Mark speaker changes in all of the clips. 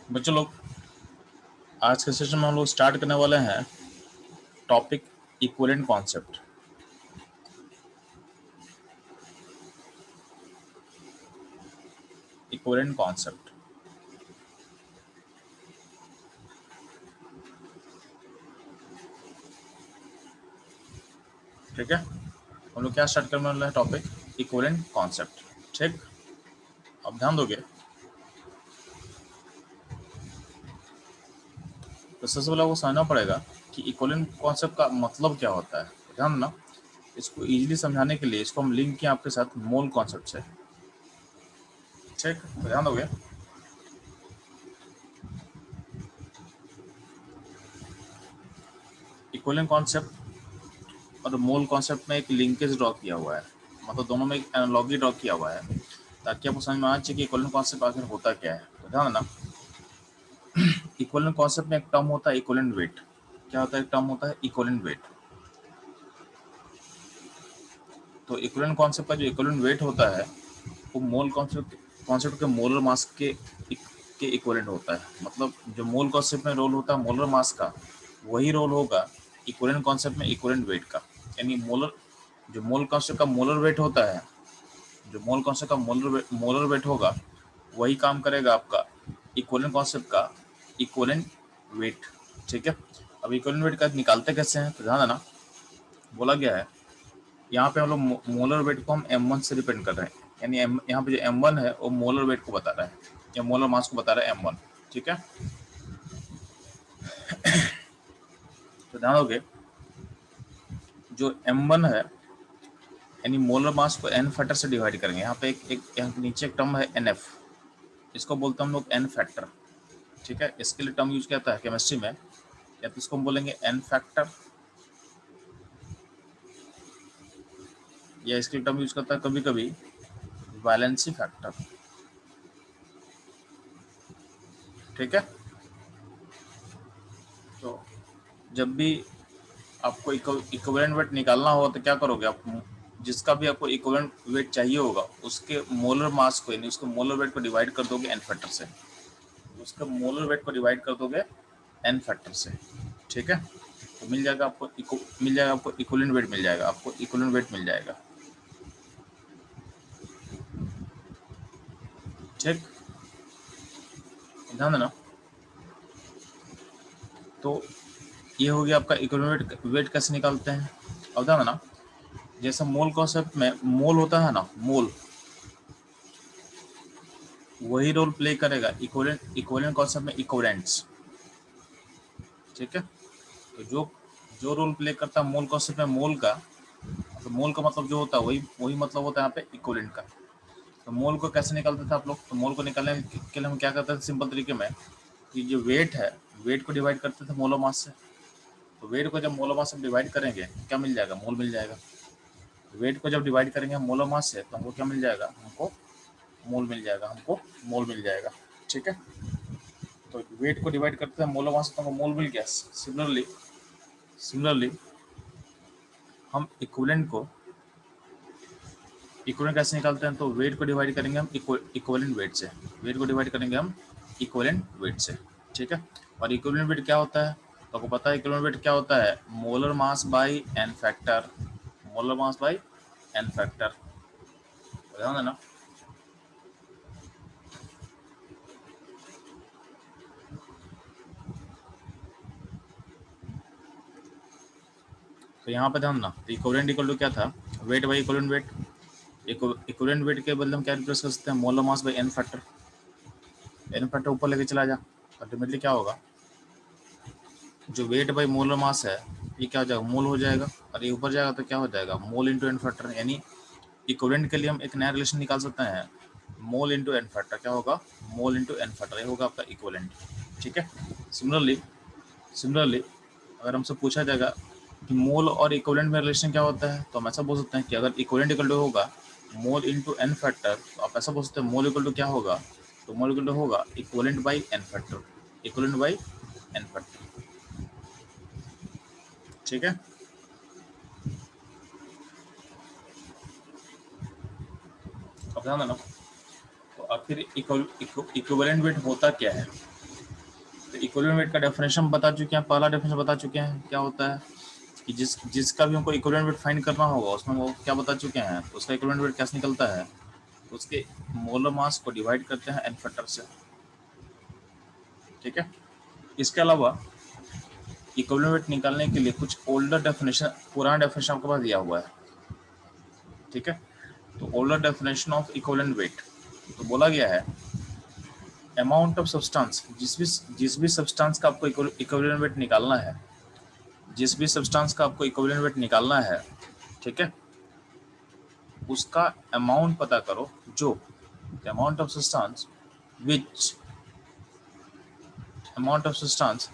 Speaker 1: बच्चों लोग, आज के सेशन में हम लोग स्टार्ट करने वाले हैं topic equivalent concept. Equivalent concept, ठीक है। हम लोग क्या स्टार्ट करने वाले हैं टॉपिक इक्विवेलेंट कॉन्सेप्ट, ठीक। अब ध्यान दोगे तो सबसे पहले आपको समझना पड़ेगा कि इक्विवेलेंट कॉन्सेप्ट का मतलब क्या होता है। ध्यान ना, इसको इजीली समझाने के लिए इसको हम लिंक किए आपके साथ मोल कॉन्सेप्ट से, ठीक। तो ध्यान दोगे, इक्विवेलेंट कॉन्सेप्ट और मोल कॉन्सेप्ट में एक लिंकेज ड्रॉ किया हुआ है, मतलब दोनों में एक एनालॉजी ड्रॉ किया हुआ है ताकि आपको समझ में आना चाहिए कि इक्विवेलेंट कॉन्सेप्ट आखिर होता क्या है। तो ध्यान देना, इक्विवेलेंट कॉन्सेप्ट में एक टर्म होता है इक्विवेलेंट वेट। क्या होता है? एक टर्म होता है इक्विवेलेंट वेट। तो इक्विवेलेंट कॉन्सेप्ट का जो इक्विवेलेंट वेट होता है वो मोल कॉन्सेप्ट के मोलर मास के इक्विवेलेंट होता है। मतलब जो मोल कॉन्सेप्ट में रोल होता है मोलर मास का, वही रोल होगा इक्विवेलेंट कॉन्सेप्ट में इक्विवेलेंट वेट का। यानी जो मोल कॉन्सेप्ट का मोलर वेट होता है, जो मोल कॉन्सेप्ट का मोलर वेट होगा, वही काम करेगा आपका इक्विवेलेंट कॉन्सेप्ट का इक्विवेलेंट वेट, ठीक है। अब इक्विवेलेंट वेट का निकालते कैसे हैं? तो ध्यान देना, बोला गया है यहाँ पे हम लोग मोलर वेट को हम m1 से डिपेंड कर रहे हैं। यानी यहाँ पे जो m1 है वो मोलर वेट को बता रहा है या मोलर मास को बता रहा है m1, ठीक है। तो ध्यान दोगे, जो m1 है यानी मोलर मास को n फैक्टर से डिवाइड करेंगे। यहाँ पे यहाँ नीचे एक टर्म है nf, इसको बोलते हैं हम लोग n फैक्टर, ठीक है। इसके लिए टर्म यूज किया जाता है केमिस्ट्री में, या तो इसको हम बोलेंगे n फैक्टर, या इसके लिए टर्म यूज करता है कभी कभी वैलेंसी फैक्टर, ठीक है। तो जब भी आपको इक्विवेलेंट वेट निकालना होगा तो क्या करोगे आप? जिसका भी आपको इक्विवेलेंट वेट चाहिए होगा उसके मोलर मास को, यानी उसके मोलर वेट को डिवाइड कर दोगे n फैक्टर से, उसके मोलर वेट को डिवाइड कर दोगे n फैक्टर से, ठीक है। तो मिल जाएगा आपको इक्विवेलेंट वेट मिल जाएगा, आपको इक्विवेलेंट वेट मिल जाएगा, ठीक। ध्यान देना, तो ये हो गया आपका इक्विवेलेंट वेट कैसे निकालते हैं। अब ध्यान देना, जैसे मोल कॉन्सेप्ट में मोल होता है ना, मोल वही रोल प्ले करेगा इक्विवेलेंट कॉन्सेप्ट में इक्विवेलेंट्स, ठीक है। तो जो जो रोल प्ले करता है मोल कॉन्सेप्ट में मोल का, तो मोल का मतलब जो होता है वही मतलब होता है यहाँ पे इक्विवेलेंट का। तो मोल को कैसे निकालते थे आप लोग? तो मोल को निकालने के लिए हम क्या करते थे सिंपल तरीके में, कि जो वेट है वेट को डिवाइड करते थे मोलर मास से। तो वेट को जब मोलर मास से डिवाइड करेंगे क्या मिल जाएगा? मोल मिल जाएगा। वेट को जब डिवाइड करेंगे हम मोलर मास से तो हमको क्या मिल जाएगा? हमको मोल मिल जाएगा, हमको मोल मिल जाएगा, ठीक है। तो वेट को डिवाइड करते हैं मोलर मास से तो हमको मोल मिल गया। सिमिलरली हम इक्विवेलेंट कैसे निकालते हैं? तो वेट को डिवाइड करेंगे हम इक्विवेलेंट वेट से, वेट को डिवाइड करेंगे हम इक्विवेलेंट वेट से, ठीक है। और इक्विवेलेंट वेट क्या होता है? तो आपको पता है इक्विवेलेंट वेट क्या होता है? Molar mass by n factor, molar mass by n factor, ध्यान देना। तो यहाँ पे ध्यान देना, इक्विवेलेंट इक्वल टू क्या था? Weight by equivalent weight. Equivalent weight के बदले हम क्या रिप्लेस कर सकते हैं? Molar mass by n factor. n factor ऊपर लेके चला जा, अल्टीमेटली क्या होगा? जो वेट बाई मोलर मास है ये क्या हो जाएगा? मोल हो जाएगा, और ये ऊपर जाएगा तो क्या हो जाएगा? Mole into n factor. यानी इक्विवेलेंट के लिए हम एक नया रिलेशन निकाल सकते हैं, मोल इंटू n फैक्टर। क्या होगा? मोल इंटू n फैक्टर, ये होगा आपका इक्विवेलेंट, ठीक है। सिमिलरली अगर हमसे पूछा जाएगा कि मोल और इक्विवेलेंट में रिलेशन क्या होता है, तो हम ऐसा बोल सकते हैं कि अगर इक्विवेलेंट इक्वल टू होगा मोल इंटू n फैक्टर, तो आप ऐसा बोल सकते हैं मोल इक्वल टू क्या होगा? तो मोल इक्वल टू होगा equivalent by n factor, equivalent by n factor, ठीक है। अब ध्यान देना, तो आखिर इक्विवेलेंट वेट होता क्या है? इक्विवेलेंट वेट का डेफिनेशन बता चुके हैं, पहला डेफिनेशन बता चुके हैं क्या होता है कि जिसका भी हमको इक्विवेलेंट वेट फाइंड करना होगा उसमें वो क्या बता चुके हैं, उसका इक्विवेलेंट वेट कैसे निकलता है, उसके मोलर मास को डिवाइड करते हैं एन फैक्टर से। ठीक है, इसके अलावा इक्विवेलेंट वेट निकालने के लिए कुछ ओल्डर डेफिनेशन, पुराना डेफिनेशन आपके पास दिया हुआ है। ठीक है, तो older definition of equivalent weight, तो बोला गया है अमाउंट ऑफ सब्सटेंस, जिस भी सब्सटेंस का आपको इक्विवेलेंट वेट निकालना है, जिस भी सब्सटेंस का आपको इक्विवेलेंट वेट निकालना है, ठीक है, उसका अमाउंट पता करो, जो amount of substance which amount of substance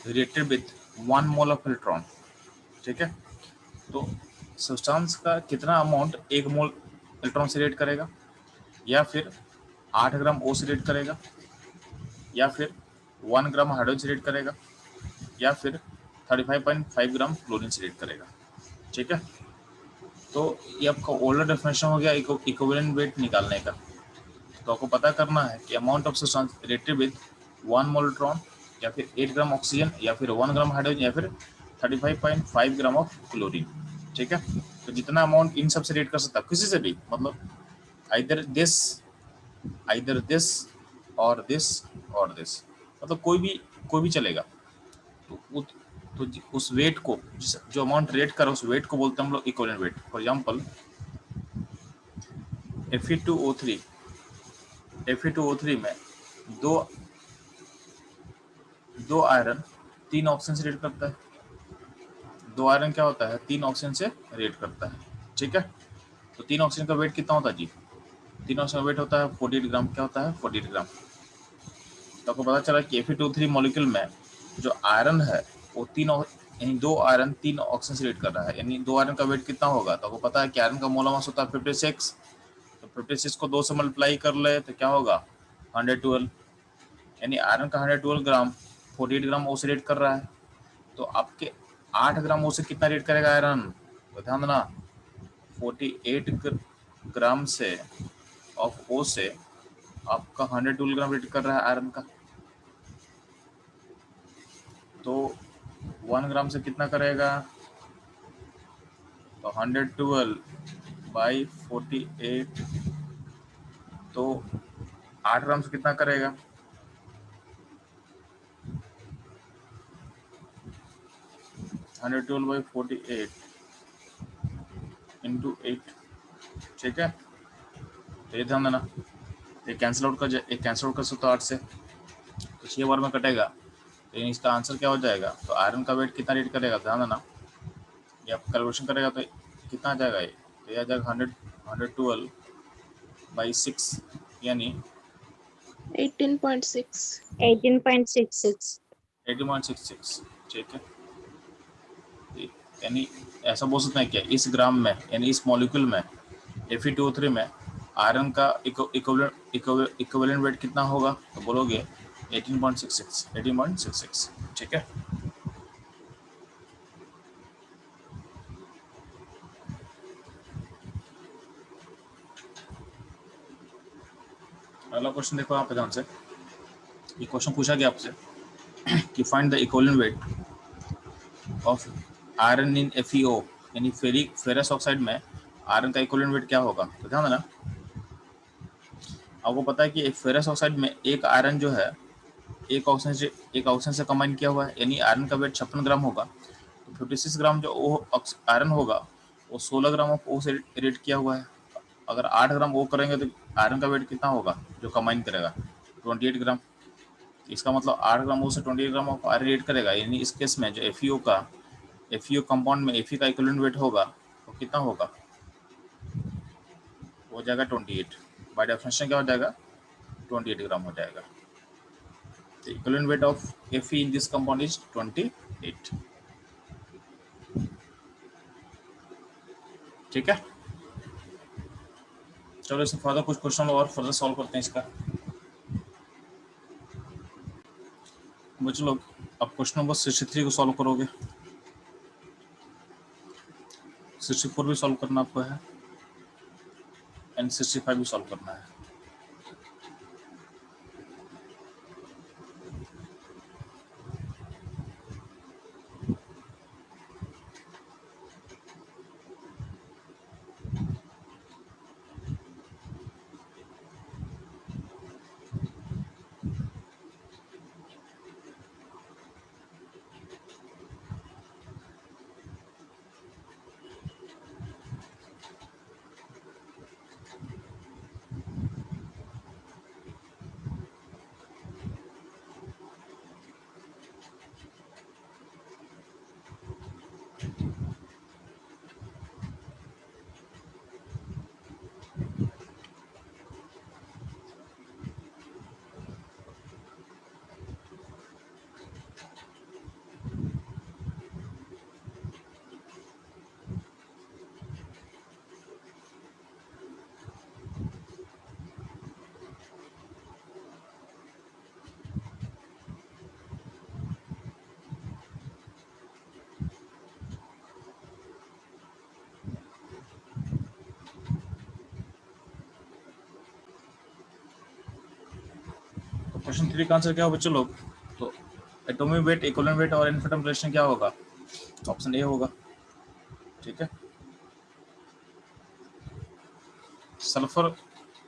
Speaker 1: related with 1 mole of electron. ठीक है, तो सब्सटेंस का कितना अमाउंट 1 मोल इलेक्ट्रॉन से रिलेट करेगा, या फिर 8 ग्राम O से रिलेट करेगा, या फिर 1 ग्राम हाइड्रोजन से रिलेट करेगा, या फिर 35.5 ग्राम क्लोरीन से रिलेट करेगा। ठीक है, तो ये आपका ओल्डर डेफिनेशन हो गया इक्विवेलेंट वेट निकालने का। तो आपको पता करना है कि amount of substance related with 1 mole electron, या फिर 8 ग्राम ऑक्सीजन, या फिर 1 ग्राम हाइड्रोजन, या फिर 35.5 ग्राम ऑफ क्लोरीन। ठीक है, तो जितना अमाउंट इन सब से रेट कर सकता है किसी से भी, मतलब आइदर दिस और दिस और दिस, मतलब कोई भी चलेगा। तो उस वेट को, जो अमाउंट रेट करा उस वेट को बोलते हैं हम लोग equivalent weight. For example Fe2O3 में दो आयरन 3 ऑक्सीजन से रेट करता है। 2 आयरन क्या होता है, 3 ऑक्सीजन से रेट करता है। ठीक है, तो 3 ऑक्सीजन का वेट कितना होता है जी, 3 ऑक्सीजन का वेट होता है 48 ग्राम। क्या होता है, 48 ग्राम। तो आपको पता चला कि Fe2O3 मॉलिक्यूल में जो आयरन है वो यानी 2 आयरन 3 ऑक्सीजन से रेट कर रहा है, यानी 2 आयरन का वेट कितना होगा। तो आपको पता है कि आयरन का मोलर मास होता है 56, तो 56 को 2 से मल्टीप्लाई कर ले तो क्या होगा 112, यानी आयरन का 112 ग्राम 48 ग्राम O से रेट कर रहा है। तो आपके 8 ग्राम O से कितना रेट करेगा आयरन, तो ध्यान देना 48 ग्राम से ऑफ O से आपका 112 ग्राम रेट कर रहा है आयरन का। तो 1 ग्राम से कितना करेगा, तो 112 बाई 48, तो 8 ग्राम से कितना करेगा, 112 बाई 48 इंटू 8। ठीक है, तो ये ध्यान देना, ये कैंसिल आउट कर सकते हो 8 से, तो 6 बार में कटेगा, तो इसका आंसर क्या हो जाएगा। तो आयरन का वेट कितना रेट करेगा, ध्यान देना, ये आप कैलकुलेशन करेगा तो कितना आ जाएगा, ये तो आ जाएगा 112 बाई 6 यानी
Speaker 2: 18.6।
Speaker 1: 18.66। ठीक है, यानी ऐसा बोल सकते हैं क्या, इस ग्राम में यानी इस मॉलिक्यूल में Fe2O3 में आयरन का इक्विवेलेंट वेट कितना होगा, तो बोलोगे 18.66। ठीक है, अगला क्वेश्चन देखो आप ध्यान से। ये क्वेश्चन पूछा गया आपसे कि find the equivalent weight of iron in FeO, यानी फेरस ऑक्साइड में आयरन का इक्विवेलेंट वेट क्या होगा। तो ध्यान देना, आपको पता है कि एक फेरस ऑक्साइड में एक आयरन जो है एक ऑक्सीजन से कंबाइन किया हुआ है, यानी आयरन का वेट 56 ग्राम होगा। तो 56 ग्राम जो आयरन होगा वो 16 ग्राम ऑफ O से रेट किया हुआ है। अगर 8 ग्राम O करेंगे तो आयरन का वेट कितना होगा जो कंबाइन करेगा, 28 ग्राम। इसका मतलब 8 ग्राम O से 28 ग्राम ऑफ आयरन रेट करेगा, यानी इस केस में जो FeO कंपाउंड में Fe का इक्विवेलेंट वेट होगा वो कितना होगा, हो जाएगा 28। बाय डेफिनेशन क्या हो जाएगा, 28 ग्राम हो जाएगा। The equivalent weight of Fe in this compound is 28. ठीक है, चलो इसे फर्दर कुछ क्वेश्चन और फर्दर सॉल्व करते हैं इसका। बच्चों लोग अब क्वेश्चन नंबर 63 को सॉल्व करोगे, 64 भी सॉल्व करना आपको है एंड 65 भी सॉल्व करना है। क्वेश्चन 3 का आंसर क्या होगा बच्चों लोग? तो एटॉमिक वेट, इक्विवेलेंट वेट और इनफिनिटम रिलेशन क्या होगा? ऑप्शन ए होगा। ठीक है, सल्फर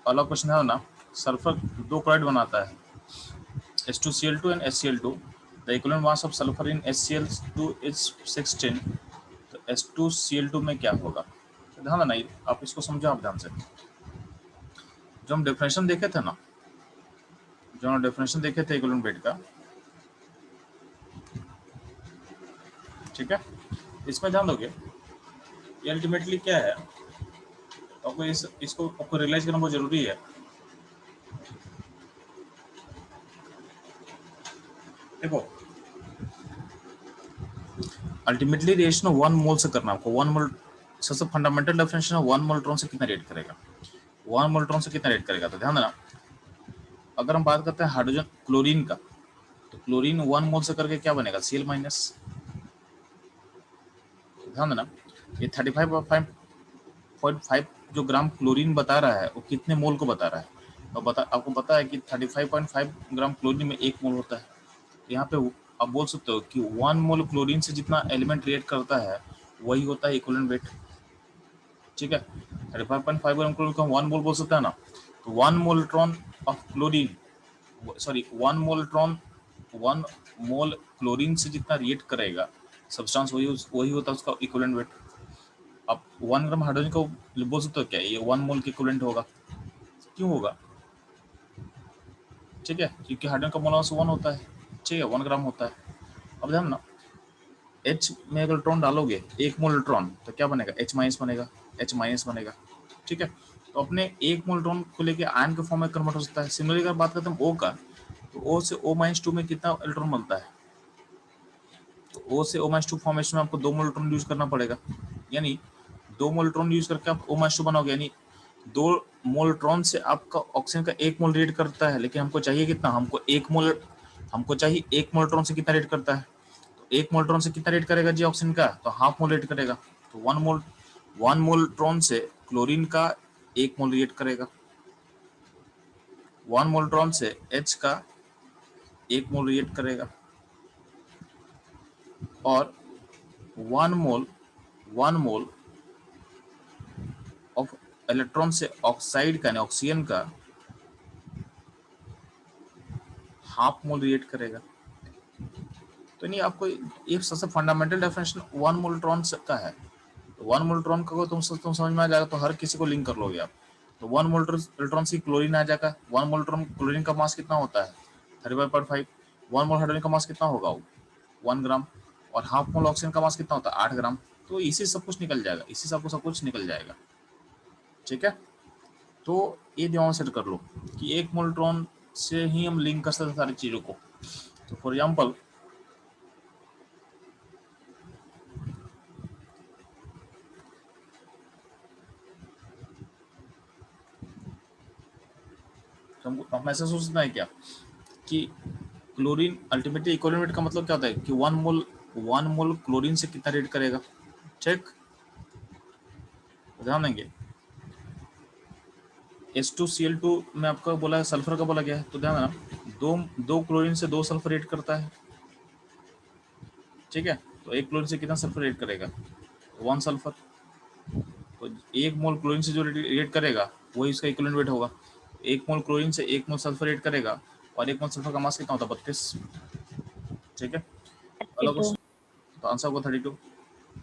Speaker 1: वाला क्वेश्चन है ना, सल्फर 2 क्लोराइड बनाता है, H2Cl2 and HCl2. The equivalent mass of sulfur in HCl2 is 16. तो H2Cl2 में क्या होगा? तो ध्यान देना, आप इसको समझो आप ध्यान से। जो हम डेफिनेशन देखे थे ना, जो हम डेफिनेशन देखे थे इक्विवेलेंट वेट का, ठीक है, इसमें ध्यान दोगे ये अल्टीमेटली क्या है, आपको इसको आपको रियलाइज करना बहुत जरूरी है। देखो अल्टीमेटली रिएक्शन 1 मोल से करना आपको, 1 मोल सबसे फंडामेंटल डेफिनेशन है, 1 मोल्ट्रॉन से कितना रिएक्ट करेगा, 1 मोल्ट्रॉन से कितना रिएक्ट करेगा। तो ध्यान देना, अगर हम बात करते हैं हाइड्रोजन क्लोरीन का, तो क्लोरीन 1 मोल से करके क्या बनेगा, Cl माइनस। ध्यान देना, ये 35.5 जो ग्राम क्लोरीन बता रहा है वो कितने मोल को बता रहा है, तो आपको पता है कि 35.5 ग्राम क्लोरीन में 1 मोल होता है। यहाँ पे आप बोल सकते हो कि 1 मोल क्लोरीन से जितना एलिमेंट रिएक्ट करता है वही होता है इक्विवेलेंट वेट। ठीक है, 35.5 ग्राम क्लोरीन को 1 मोल बोल सकता है ना, तो 1 मोल्ट्रॉन ऑफ क्लोरीन, सॉरी 1 मोल्ट्रॉन, 1 मोल क्लोरीन से जितना रिएक्ट करेगा सब्सटेंस वही होता है उसका इक्विवेलेंट वेट। आप 1 ग्राम हाइड्रोजन को बोल सकते हो क्या ये 1 मोल के इक्विवेलेंट होगा? क्यों होगा? ठीक है, क्योंकि हाइड्रोजन का मोल मास 1 होता है, ठीक है, 1 ग्राम होता है। अब ध्यान ना, H में अगर इलेक्ट्रॉन डालोगे 1 मोल इलेक्ट्रॉन तो क्या बनेगा, H माइनस बनेगा, H माइनस बनेगा। ठीक है, तो अपने 1 मोल इलेक्ट्रॉन को लेके आयन के फॉर्म में कन्वर्ट हो सकता है। सिमिलरली अगर बात करते हैं O का, तो O से O-2 में कितना इलेक्ट्रॉन बनता है, तो O से O-2 फॉर्मेशन में आपको 2 मोल इलेक्ट्रॉन यूज करना पड़ेगा, यानी 2 मोल इलेक्ट्रॉन यूज करके आप O-2 बनाओगे, यानी 2 मोल इलेक्ट्रॉन से आपका ऑक्सीजन का 1 मोल रेट करता है, लेकिन हमको चाहिए कितना, हमको चाहिए 1 मोल इलेक्ट्रॉन से कितना रेट करता है, 1 मोल इलेक्ट्रॉन से कितना रेट करेगा जी ऑक्सीजन का, तो हाफ मोल रेट करेगा। तो 1 मोल इलेक्ट्रॉन से क्लोरीन का 1 मोल रेट करेगा, 1 मोल इलेक्ट्रॉन से H का 1 मोल रिएक्ट करेगा, और 1 मोल ऑफ इलेक्ट्रॉन से ऑक्साइड का, ऑक्सीजन का हाफ मोल रिएक्ट करेगा। तो नहीं, आपको एक सबसे फंडामेंटल डेफिनेशन 1 मोल इलेक्ट्रॉन का है, तो 1 मोल इलेक्ट्रॉन का तुम समझ में आ जाएगा तो हर किसी को लिंक कर लोगे आप। तो 1 मोल इलेक्ट्रॉन से क्लोरीन आ जाएगा, 1 मोल इलेक्ट्रॉन क्लोरीन का मास कितना होता है, 35.5। 1 मोल हाइड्रोजन का मास कितना होगा, 1 ग्राम, और हाफ मोल ऑक्सीजन का मास कितना होता है, 8 ग्राम। तो इसी सब कुछ निकल जाएगा, इसी से आपको सब कुछ निकल जाएगा। ठीक है, तो ये दिमाग में सेट कर लो कि 1 मोल इलेक्ट्रॉन से ही हम लिंक कर सकते हैं सारी चीजों को। तो फॉर एग्जाम्पल, हम ऐसा सोचना है क्या कि क्लोरीन अल्टीमेटली इक्विवेलेंट का मतलब क्या होता है कि 1 मोल क्लोरीन से कितना रेट करेगा। ठीक, ध्यान देंगे, H2Cl2 में आपका बोला है सल्फर का बोला गया है, तो ध्यान देना, दो क्लोरीन से 2 सल्फर रेट करता है। ठीक है, तो 1 क्लोरीन से कितना सल्फर रेट करेगा, 1 सल्फर। तो 1 मोल क्लोरीन से जो रेट करेगा वही इसका इक्विवेलेंट वेट होगा। 1 मोल क्लोरीन से 1 मोल सल्फर रेट करेगा, और 1 मोल सल्फर का मास कितना होता है, 32। ठीक है, अलग
Speaker 2: 32।
Speaker 1: तो आंसर होगा 32।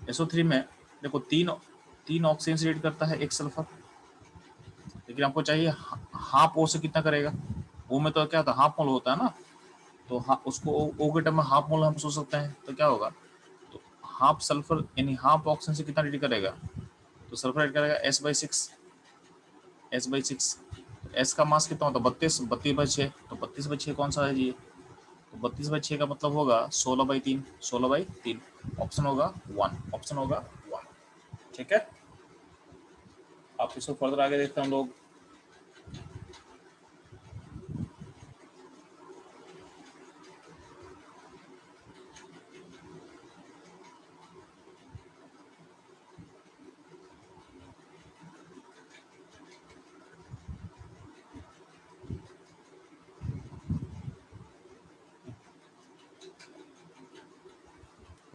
Speaker 1: SO3 में देखो तीन ऑक्सीजन से रेट करता है 1 सल्फर, लेकिन आपको चाहिए हाफ ओ से कितना करेगा। ओ में तो क्या होता है, हाफ मोल होता है ना, तो उसको ओ के टर्म में हाफ मोल हम सोच सकते हैं, तो क्या होगा, तो हाफ सल्फर यानी हाफ ऑक्सीजन से कितना रेट करेगा, तो सल्फर रेट करेगा S/6, S/6। एस का मास कितना होता है, 32/6, तो 32/6 कौन सा है जी, तो 32/6 का मतलब होगा 16/3, 16/3। ऑप्शन होगा 1, ऑप्शन होगा 1। ठीक है, आप इसको फर्दर आगे देखते हैं हम लोग।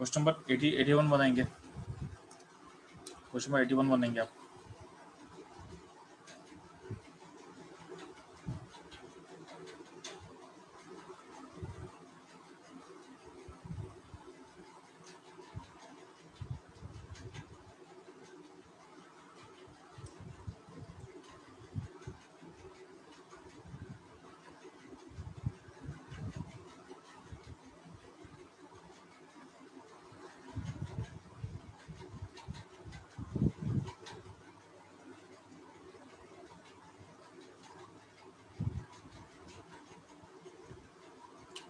Speaker 1: क्वेश्चन नंबर 81 बनाएंगे, क्वेश्चन नंबर 81 बनाएंगे आप।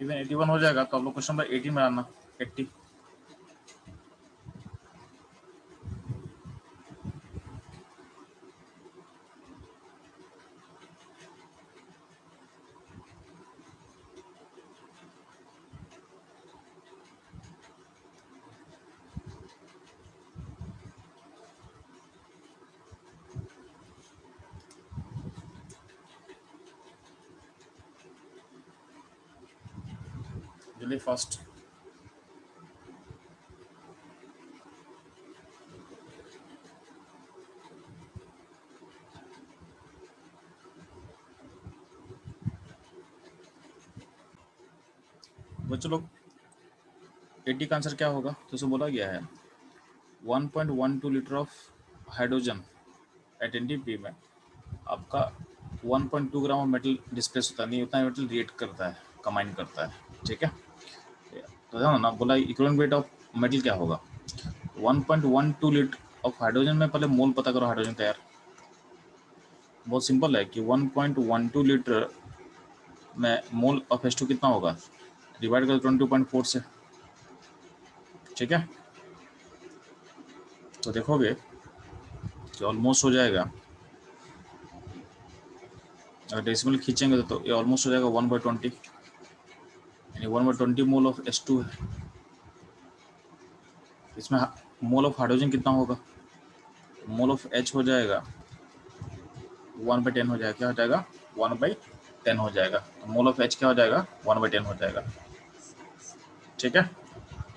Speaker 1: इवन 81 हो जाएगा तो आप लोग क्वेश्चन नंबर 80 में आना। 80 जल्दी फास्ट। बच्चों लोग 80 का आंसर क्या होगा? तो उसे बोला गया है 1.12 litre of hydrogen at NTP में आपका 1.2 ग्राम ऑफ मेटल डिस्प्लेस होता है, नहीं उतना मेटल रिएक्ट करता है, कंबाइन करता है, ठीक है। तो ध्यान ना, बोला इक्विवेलेंट वेट ऑफ मेटल क्या होगा। 1.12 लीटर ऑफ हाइड्रोजन में पहले मोल पता करो हाइड्रोजन का यार। बहुत सिंपल है कि 1.12 लीटर में मोल ऑफ H2 कितना होगा, डिवाइड कर 22.4 से, ठीक है। तो देखोगे कि ऑलमोस्ट हो जाएगा, अगर डेसिमल खींचेंगे तो ये ऑलमोस्ट हो जाएगा 1/20, यानी 1/20 मोल ऑफ H2 है। इसमें मोल ऑफ हाइड्रोजन कितना होगा, मोल ऑफ H हो जाएगा 1/10 हो जाएगा, क्या हो जाएगा 1/10 हो जाएगा। तो मोल ऑफ H क्या हो जाएगा 1/10 हो जाएगा, ठीक है।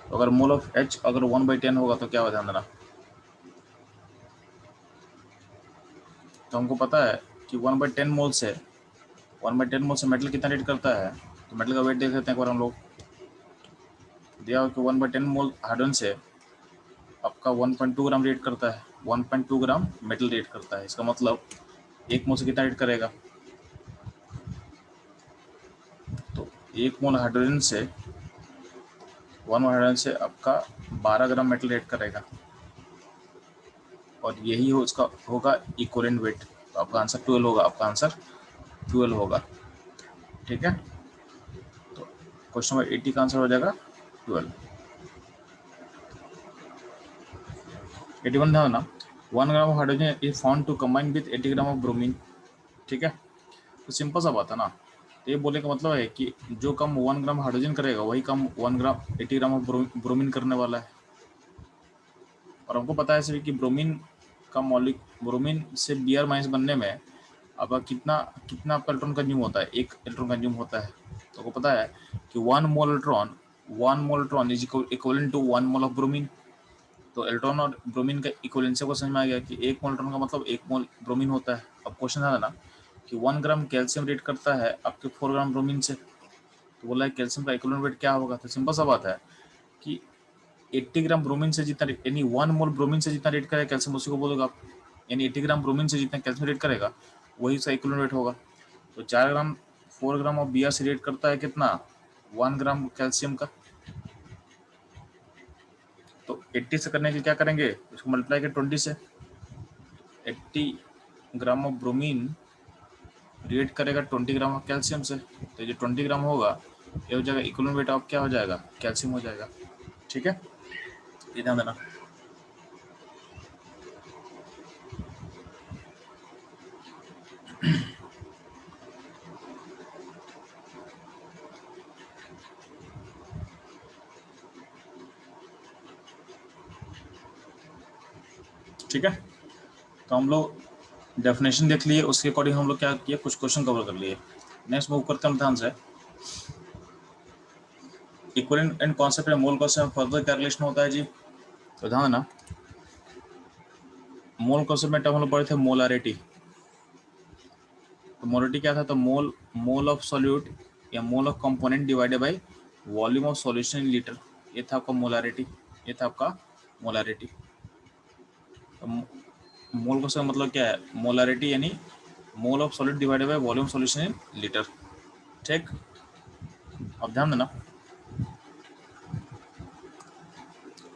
Speaker 1: तो अगर मोल ऑफ H अगर 1/10 होगा तो क्या हो, ध्यान देना। तो हमको पता है कि 1/10 मोल से 1/10 मोल से मेटल कितना रेट करता है, तो मेटल का वेट देख लेते हैं एक बार हम लोग। दिया हो कि 1/10 मोल हाइड्रोजन से आपका 1.2 ग्राम रेट करता है, 1.2 ग्राम मेटल रेट करता है। इसका मतलब एक मोल से कितना रेट करेगा, तो एक मोल हाइड्रोजन से 1 हाइड्रोजन से आपका 12 ग्राम मेटल रेट करेगा, और यही हो उसका होगा इक्विवेलेंट वेट। तो आपका आंसर 12 होगा, आपका आंसर 12 होगा, ठीक है। तो क्वेश्चन नंबर 80 का आंसर हो जाएगा 12। 81 था ना, 1 gram of hydrogen is found to combine with 80 gram of bromine, ठीक है। तो सिंपल सा बात है ना। तो ये बोलने का मतलब है कि जो कम 1 ग्राम हाइड्रोजन करेगा वही कम 1 ग्राम 80 ग्राम ऑफ ब्रोमीन करने वाला है। और हमको पता है सभी कि ब्रोमीन का मॉलिक ब्रोमीन से Br माइनस बनने में आपका कितना कितना आपका इलेक्ट्रॉन कंज्यूम होता है, एक इलेक्ट्रॉन कंज्यूम होता है। तो आपको पता है कि 1 mole electron is equivalent to 1 mole of bromine. तो इलेक्ट्रॉन और ब्रोमीन का इक्विवेलेंसी को समझ में आ गया कि 1 मोल इलेक्ट्रॉन का मतलब 1 मोल ब्रोमीन होता है। अब क्वेश्चन था ना कि 1 ग्राम कैल्शियम रेट करता है आपके 4 ग्राम ब्रोमीन से, तो बोला है कैल्शियम का इक्विवेलेंट वेट क्या होगा। तो सिंपल सा बात है कि 80 ग्राम ब्रोमीन से जितना यानी 1 मोल ब्रोमीन से जितना रेट करेगा कैल्शियम, उसी को बोलोगे आप। यानी 80 ग्राम ब्रोमीन से जितना कैल्शियम रेट करेगा वही उसका इक्विवेलेंट वेट होगा। तो 4 ग्राम ऑफ Br से रेट करता है कितना, 1 ग्राम कैल्शियम का। तो 80 से करने के लिए क्या करेंगे, उसको मल्टीप्लाई करें 20 से। 80 ग्राम ऑफ ब्रोमीन रिएक्ट करेगा 20 ग्राम ऑफ कैल्शियम से, तो जो 20 ग्राम होगा ये हो जाएगा इक्विवेलेंट वेट ऑफ क्या हो जाएगा, कैल्शियम हो जाएगा, ठीक है। ये ध्यान देना। ठीक है, तो हम लोग डेफिनेशन देख लिए, उसके अकॉर्डिंग हम लोग क्या किए, कुछ क्वेश्चन कवर कर लिए। नेक्स्ट मूव करते हैं ध्यान से। इक्विवेलेंट एंड कॉन्सेप्ट में मोल कॉन्सेप्ट में फर्दर क्या रिलेशन होता है जी? तो ध्यान देना, मोल कॉन्सेप्ट में टर्म हम लोग पढ़े थे मोलारिटी। तो मोलारिटी क्या था? तो मोल ऑफ सॉल्यूट या mole of component divided by volume of solution in litre, ये था आपका मोलारिटी। ये था आपका मोलारिटी। तो मोल कॉन्सेप्ट मतलब क्या है? मोलारिटी यानी mole of solid divided by volume solution in litre. ठीक, अब ध्यान देना,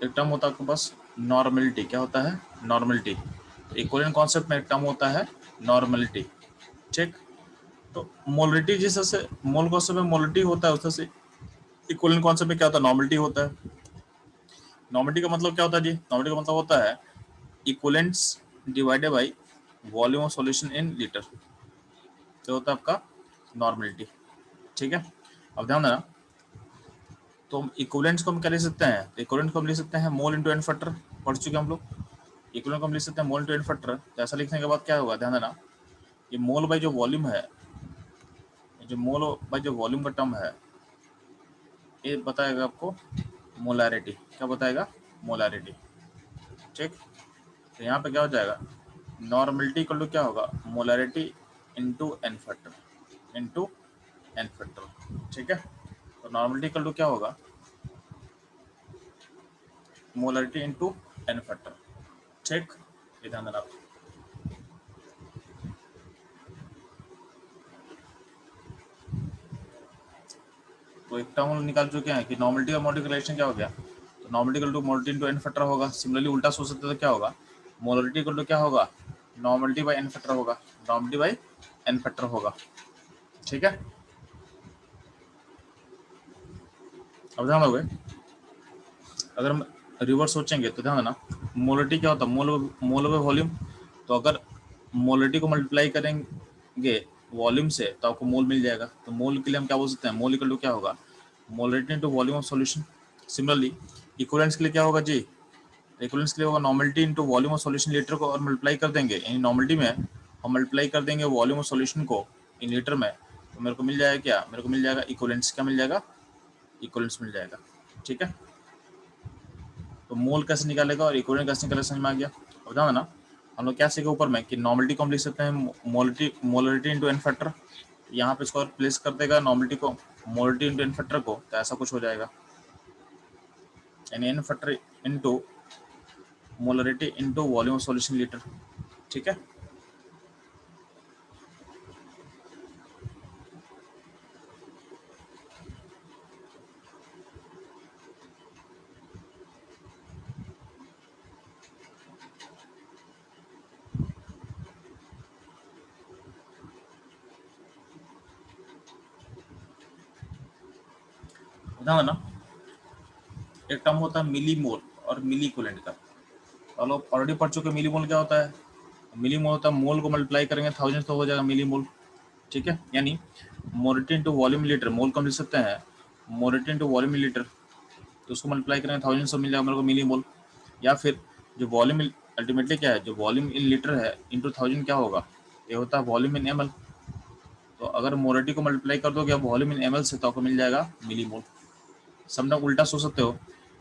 Speaker 1: एक टर्म होता है आपके पास नॉर्मलिटी। क्या होता है? नॉर्मलिटी। तो इक्विवेलेंट कॉन्सेप्ट में एक टर्म होता है नॉर्मलिटी। ठीक, तो मोलरिटी जिस तरह से मोल कॉन्सेप्ट में मोलरिटी होता है, उस तरह से इक्विवेलेंट कॉन्सेप्ट में क्या होता है? नॉर्मलिटी होता है। नॉर्मलिटी का मतलब क्या होता है जी? नॉर्मलिटी का मतलब होता है equivalents divided by volume of solution in litre. तो होता है आपका नॉर्मलिटी। ठीक है, अब ध्यान देना, तो हम इक्विवेलेंट्स को हम क्या लिख सकते हैं? इक्विवेलेंट को हम लिख सकते हैं मोल इंटू एन फैक्टर। पढ़ चुके हम लोग। इक्विवेलेंट को हम लिख सकते हैं मोल इंटू एन फैक्टर। तो ऐसा लिखने के बाद क्या होगा? ध्यान देना, ये मोल बाय जो वॉल्यूम है, जो मोल बाय जो वॉल्यूम का टर्म है, ये बताएगा आपको मोलारिटी। क्या बताएगा? मोलारिटी। ठीक, तो यहाँ पे क्या हो जाएगा? नॉर्मलिटी इक्वल टू क्या होगा? Molarity into n factor, into n factor. ठीक है, तो नॉर्मलिटी इक्वल टू क्या होगा? Molarity into n factor. ठीक, ये ध्यान देना आप। तो एक टर्म निकाल चुके हैं कि नॉर्मलिटी और मोलारिटी का रिलेशन क्या हो गया? तो normality equal to molarity into n factor होगा। सिमिलरली उल्टा सोच सकते तो क्या होगा? मोलारिटी इक्वल टू क्या होगा? नॉर्मलिटी बाय एन फैक्टर होगा। नॉर्मलिटी बाय एन फैक्टर होगा। ठीक है, अब ध्यान दोगे, अगर हम रिवर्स सोचेंगे तो ध्यान देना, मोलारिटी क्या होता है? मोल बाय वॉल्यूम। तो अगर मोलारिटी को मल्टीप्लाई करेंगे वॉल्यूम से तो आपको मोल मिल जाएगा। तो मोल के लिए हम क्या बोल सकते हैं? मोल इक्वल टू क्या होगा? Molarity into volume of solution. Similarly equivalence के लिए क्या होगा जी? इक्विवेलेंस के लिए होगा normality into volume of solution litre को, और मल्टीप्लाई कर देंगे यानी नॉर्मलिटी में हम मल्टीप्लाई कर देंगे वॉल्यूम ऑफ सॉल्यूशन को इन लीटर में, तो मेरे को मिल जाएगा क्या? मेरे को मिल जाएगा इक्विवेलेंस। क्या मिल जाएगा? इक्विवेलेंस मिल जाएगा। ठीक है, तो मोल कैसे निकालेगा और इक्विवेलेंट कैसे निकालेगा समझ में आ गया। अब ध्यान देना, हम लोग क्या सीखे ऊपर में कि नॉर्मलिटी को हम लिख सकते हैं मोलरिटी इंटू एन फैक्टर। यहाँ पे इसको प्लेस कर देगा नॉर्मलिटी को मोलरिटी इंटू एन फैक्टर को, तो ऐसा कुछ हो जाएगा, यानी n factor into molarity into volume solution litre. ठीक है, ध्यान देना, एक टर्म होता है मिली मोल और मिली इक्विवेलेंट का। तो लोग ऑलरेडी पढ़ चुके मिली मोल क्या होता है। मिली मोल होता है मोल को मल्टीप्लाई करेंगे 1000 तो हो जाएगा मिली मोल। ठीक है, यानी मोलरिटी इंटू वॉल्यूम लीटर, मोल को हम लिख सकते हैं मोलरिटी इंटू वॉल्यूम लीटर, तो उसको मल्टीप्लाई करेंगे 1000 से मिल जाएगा मेरे को मिली मोल। या फिर जो वॉल्यूम अल्टीमेटली क्या है, जो वॉल्यूम इन लीटर है इंटू 1000 क्या होगा? ये होता है वॉल्यूम इन ml। तो अगर मोलरिटी को मल्टीप्लाई कर दोगे वॉल्यूम इन ml से तो आपको मिल जाएगा मिली मोल। समझना, उल्टा सोच सकते हो,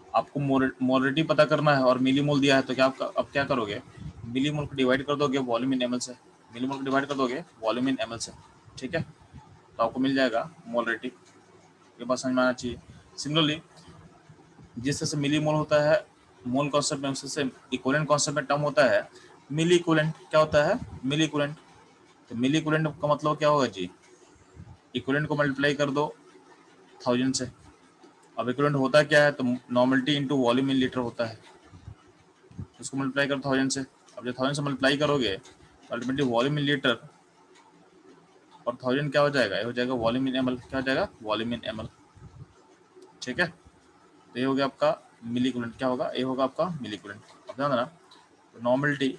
Speaker 1: आपको मोलरिटी पता करना है और मिली मोल दिया है, तो क्या आपका अब क्या करोगे? मिली मोल को डिवाइड कर दोगे वॉल्यूम इन ml से, मिली मोल को डिवाइड कर दोगे वॉल्यूम इन ml से। ठीक है, तो आपको मिल जाएगा मोलरिटी। ये बात समझ में आना चाहिए। सिमिलरली जिस तरह से मिली मोल होता है मोल कॉन्सेप्ट में, उससे इक्विवेलेंट कॉन्सेप्ट में टर्म होता है मिली इक्विवेलेंट। क्या होता है? मिली इक्विवेलेंट। तो मिली इक्विवेलेंट का मतलब क्या होगा जी? इक्विवेलेंट को मल्टीप्लाई कर दो 1000 से। अब इक्विवेलेंट होता क्या है? तो normality into volume in litre होता है, उसको मल्टीप्लाई करो 1000 से। अब जब 1000 से मल्टीप्लाई करोगे तो अल्टीमेटली वॉल्यूम इन लीटर और 1000 क्या हो जाएगा? ये हो जाएगा वॉल्यूम इन ml। क्या हो जाएगा? वॉल्यूम इन ml। ठीक है, तो ये हो गया आपका मिली इक्विवेलेंट। क्या होगा? ये होगा आपका मिली इक्विवेलेंट। अब ध्यान देना, नॉर्मलिटी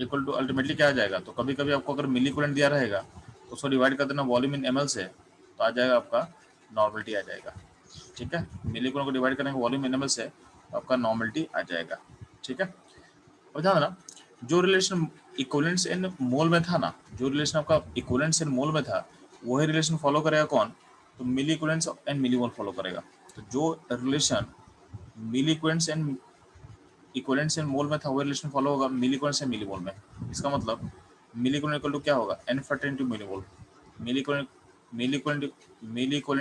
Speaker 1: इक्वल टू अल्टीमेटली क्या आ जाएगा? तो कभी कभी आपको अगर मिली इक्विवेलेंट दिया रहेगा तो उसको डिवाइड कर देना वॉल्यूम इन ml से, तो आ जाएगा आपका नॉर्मलिटी आ जाएगा। ठीक है, मिली इक्विवेलेंट को डिवाइड करेंगे वॉल्यूम इन ml से तो आपका नॉर्मलिटी आ जाएगा। ठीक है, अब ध्यान देना, जो रिलेशन इक्विवेलेंट्स इन मोल में था ना, जो रिलेशन आपका इक्विवेलेंट्स इन मोल में था, वही रिलेशन फॉलो करेगा कौन? तो milli equivalence and millimole follow करेगा। तो जो relation milli equivalence and mole में था वो रिलेशन फॉलो होगा मिली इक्विवेलेंस एंड मिलीमोल में। इसका मतलब मिली इक्विवेलेंट इक्वल टू क्या होगा, N factor into millimole. Milli equivalent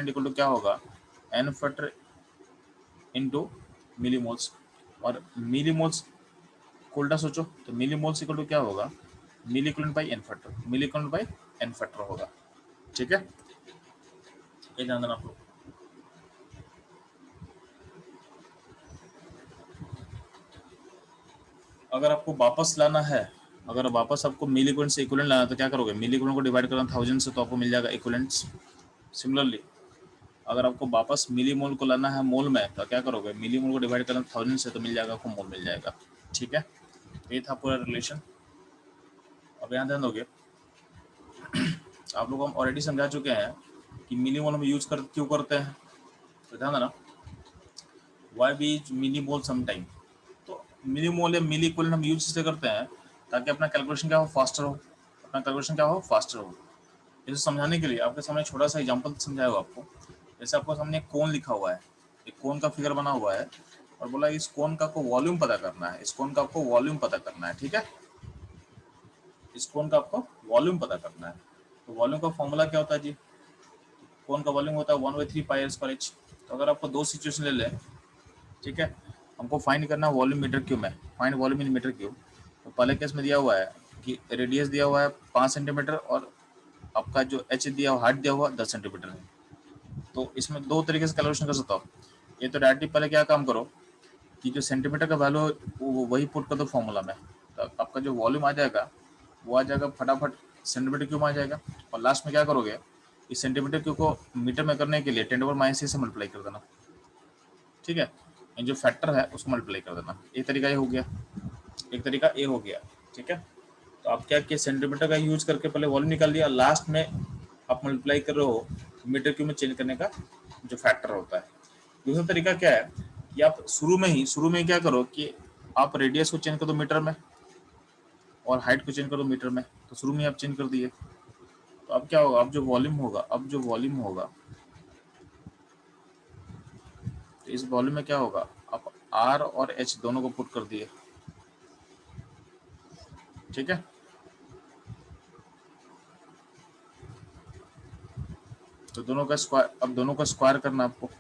Speaker 1: equal to क्या होगा, एन फैक्टर इनटू मिलीमोल्स। और मिलीमोल्स को उल्टा सोचो तो मिलीमोल्स इक्वल टू क्या होगा, milli equivalent by N factor, milli equivalent by N factor होगा। ठीक है, ये ध्यान देना आप लोग। अगर आपको वापस लाना है, अगर वापस आपको मिली इक्विवेलेंट से इक्विवेलेंट लाना है तो क्या करोगे, मिली इक्विवेलेंट को डिवाइड करना 1000 से तो आपको मिल जाएगा इक्विवेलेंट्स। सिमिलरली अगर आपको वापस मिली मोल को लाना है मोल में तो क्या करोगे, मिली मोल को डिवाइड करना 1000 से तो मिल जाएगा, आपको मोल मिल जाएगा। ठीक है, ये था पूरा रिलेशन। अब यहाँ ध्यान दोगे, आप लोग हम ऑलरेडी समझा चुके हैं कि मिली मोल हम यूज कर क्यों करते हैं। तो ध्यान देना, why we milli mole sometime. तो मिली मोल या मिली इक्विवेलेंट हम यूज इसलिए करते हैं ताकि अपना कैलकुलेशन क्या हो, फास्टर हो। अपना कैलकुलेशन क्या हो, फास्टर हो। इसे समझाने के लिए आपके सामने छोटा सा एग्जांपल समझाएगा आपको। जैसे आपको सामने एक कोन लिखा हुआ है, एक कोन का फिगर बना हुआ है और बोला इस कोन का आपको वॉल्यूम पता करना है, इस कोन का आपको वॉल्यूम पता करना है। ठीक है, इस कोन का आपको वॉल्यूम पता करना है। तो वॉल्यूम का फॉर्मूला क्या होता है जी, कोन का वॉल्यूम होता है 1/3 पाई r स्क्वायर h। तो अगर आपको दो सिचुएशन ले लें, ठीक है, हमको फाइंड करना है वॉल्यूम मीटर क्यूब में, find volume in metre cube. तो पहले केस में दिया हुआ है कि रेडियस दिया हुआ है 5 सेंटीमीटर और आपका जो एच दिया हुआ, हाइट दिया हुआ 10 सेंटीमीटर है। तो इसमें दो तरीके से कैलकुलेशन कर सकता हूँ। ये तो डायरेक्टली पहले क्या काम करो कि जो सेंटीमीटर का वैल्यू वो वही पुट कर दो फॉर्मूला में, तो आपका जो वॉल्यूम आ जाएगा वो आ जाएगा फटाफट सेंटीमीटर क्यूब आ जाएगा। और लास्ट में क्या करोगे, इस सेंटीमीटर क्यूब को मीटर में करने के लिए 10⁻⁻⁶ से मल्टीप्लाई कर देना। ठीक है, ये जो फैक्टर है उसको मल्टीप्लाई कर देना। एक तरीका ये हो गया, एक तरीका ये हो गया। ठीक है, तो आप क्या किया, सेंटीमीटर का यूज करके पहले वॉल्यूम निकाल दिया, लास्ट में आप मल्टीप्लाई कर रहे हो मीटर क्यूब में चेंज करने का जो फैक्टर होता है। दूसरा तरीका क्या है कि आप शुरू में क्या करो कि आप रेडियस को चेंज कर दो मीटर में और हाइट को चेंज कर दो मीटर में। तो शुरू में आप चेंज कर दिए, तो अब क्या होगा, अब जो वॉल्यूम होगा, तो इस वॉल्यूम में क्या होगा, आप आर और एच दोनों को पुट कर दिए। ठीक है, तो दोनों का स्क्वायर, अब दोनों का स्क्वायर करना आपको।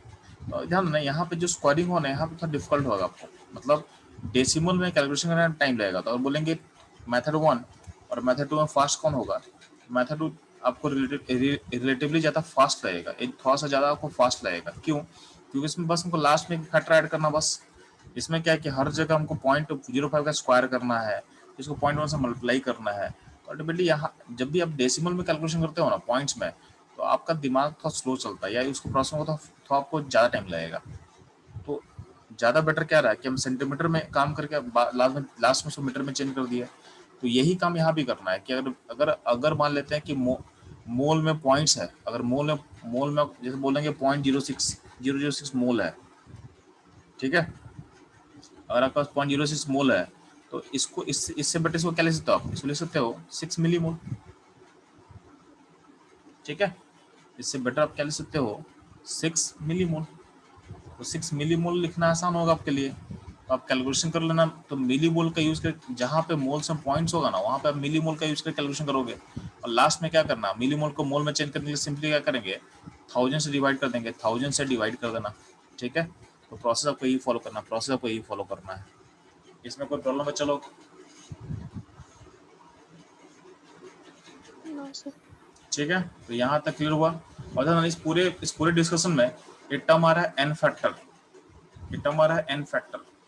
Speaker 1: तो ध्यान देना यहाँ पे जो स्क्वायरिंग होना है यहाँ पे थोड़ा डिफिकल्ट होगा आपको, मतलब डेसिमल में कैलकुलेशन करने में टाइम लगेगा। तो और बोलेंगे मेथड 1 और मेथड 2 में फास्ट कौन होगा, मेथड 2 आपको रिलेटिवली ज़्यादा फास्ट लगेगा, एक थोड़ा सा ज़्यादा आपको फास्ट लगेगा। क्यों, क्योंकि इसमें बस हमको लास्ट में फैक्टर ऐड करना बस। इसमें क्या है कि हर जगह हमको 0.05 का स्क्वायर करना है, इसको 0.1 से मल्टीप्लाई करना है। तो अल्टीमेटली यहाँ जब भी आप डेसिमल में कैलकुलेशन करते हो ना पॉइंट्स में, तो आपका दिमाग थोड़ा स्लो चलता है या उसको प्रोसेस में तो आपको ज़्यादा टाइम लगेगा। तो ज़्यादा बेटर क्या रहा है कि हम सेंटीमीटर में काम करके लास्ट में उसको मीटर में चेंज कर दिया। तो यही काम यहाँ भी करना है कि अगर अगर अगर मान लेते हैं कि मोल में पॉइंट्स है, अगर मोल में जैसे बोलेंगे 0.06006 मोल है। ठीक है, अगर आपके पास 0.06 मोल है तो इसको इससे बेटर इसको क्या ले सकते हो, आप इसको ले सकते हो 6 मिली मोल। ठीक है, इससे बेटर आप क्या ले सकते हो, 6 मिली मोल। तो 6 मिली मोल लिखना आसान होगा आपके लिए, तो आप कैलकुलेशन कर लेना। तो मिली मोल का यूज कर, जहाँ पे मोल से पॉइंट्स होगा ना वहाँ पे आप मिली मोल का यूज कर कैलकुलेशन करोगे। और लास्ट में क्या करना, मिली मोल को मोल में चेंज करने के लिए सिंपली क्या करेंगे, 1000 से डिवाइड कर देंगे, 1000 से डिवाइड कर देना। ठीक है, तो प्रोसेस आपको यही फॉलो करना, है। इसमें कोई प्रॉब्लम है, चलो।
Speaker 2: No sir.
Speaker 1: ठीक है, तो यहाँ तक क्लियर हुआ। और ध्यान, इस पूरे डिस्कशन में एक टर्म आ रहा है एन फैक्टर,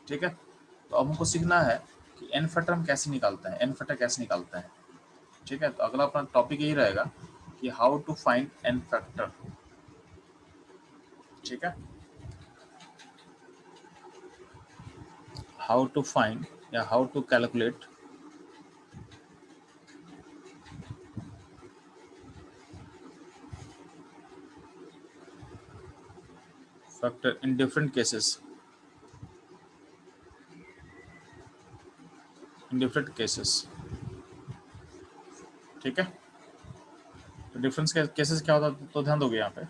Speaker 1: ठीक है, तो अब हमको सीखना है कि एन फैक्टर हम कैसे निकालते हैं, ठीक है। तो अगला अपना टॉपिक यही रहेगा कि how to find n factor. ठीक है, हाउ टू फाइंड या how to calculate factor in different cases, ठीक है। तो डिफरेंस केसेस क्या होता है तो ध्यान दोगे यहाँ पे।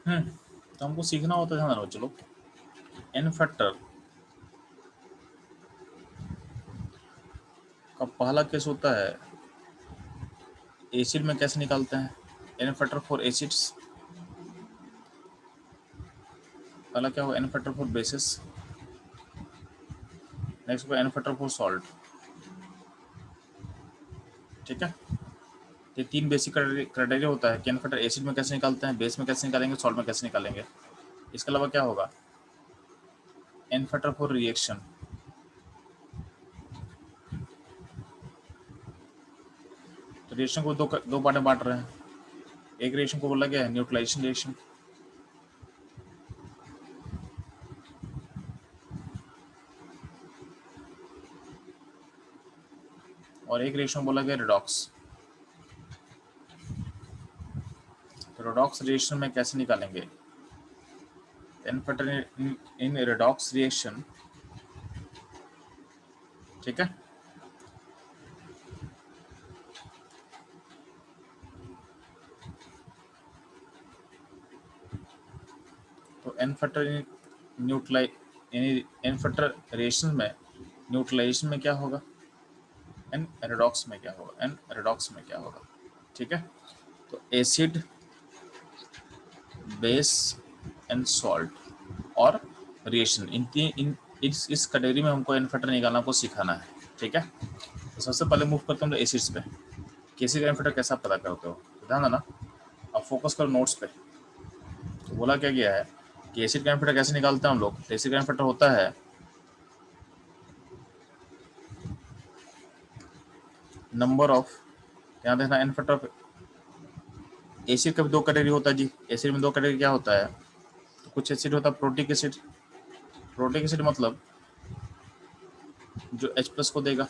Speaker 1: तो हमको सीखना होता है, ध्यान रखो। चलो, एन फैक्टर का पहला केस होता है एसिड में कैसे निकालते हैं, एन फैक्टर फॉर एसिड्स। पहला क्या होगा, N factor for basis. Next होगा एन फैक्टर फॉर सॉल्ट। ठीक है, ये तीन बेसिक क्राइटेरिया होता है कि एन फैक्टर एसिड में कैसे निकालते हैं, बेस में कैसे निकालेंगे, सॉल्ट में कैसे निकालेंगे। इसके अलावा क्या होगा, एन फैक्टर फॉर रिएक्शन। तो रिएक्शन को दो पार्ट में बांट रहे हैं। एक रिएक्शन को बोला गया है न्यूट्रलाइजेशन रिएक्शन, और एक रिएक्शन बोला गया रिडॉक्स। तो रिडॉक्स रिएक्शन में कैसे निकालेंगे, n factor in redox reaction. ठीक है, तो n factor n factor reaction में न्यूट्रलाइजेशन में क्या होगा, एन रिडॉक्स में क्या होगा, एन रिडॉक्स में क्या होगा। ठीक है, तो एसिड, बेस एंड सॉल्ट और रिएक्शन, इस कैटेगरी में हमको एन फैक्टर निकालना को सिखाना है। ठीक है, तो सबसे पहले मूव करते हैं हम एसिड्स पे कि एसिड का एन फैक्टर कैसा पता करते हो। तो ध्यान देना, अब फोकस करो नोट्स पे। तो बोला क्या गया है कि एसिड का एन फैक्टर कैसे निकालते हैं हम लोग। तो एसिड का एन फैक्टर होता है नंबर ऑफ, ध्यान देना, एन फैक्टर एसिड का भी दो कैटेगरी होता है जी। एसिड में दो कैटेगरी क्या होता है, तो कुछ एसिड होता है प्रोटिक एसिड। प्रोटिक एसिड मतलब जो H प्लस को देगा।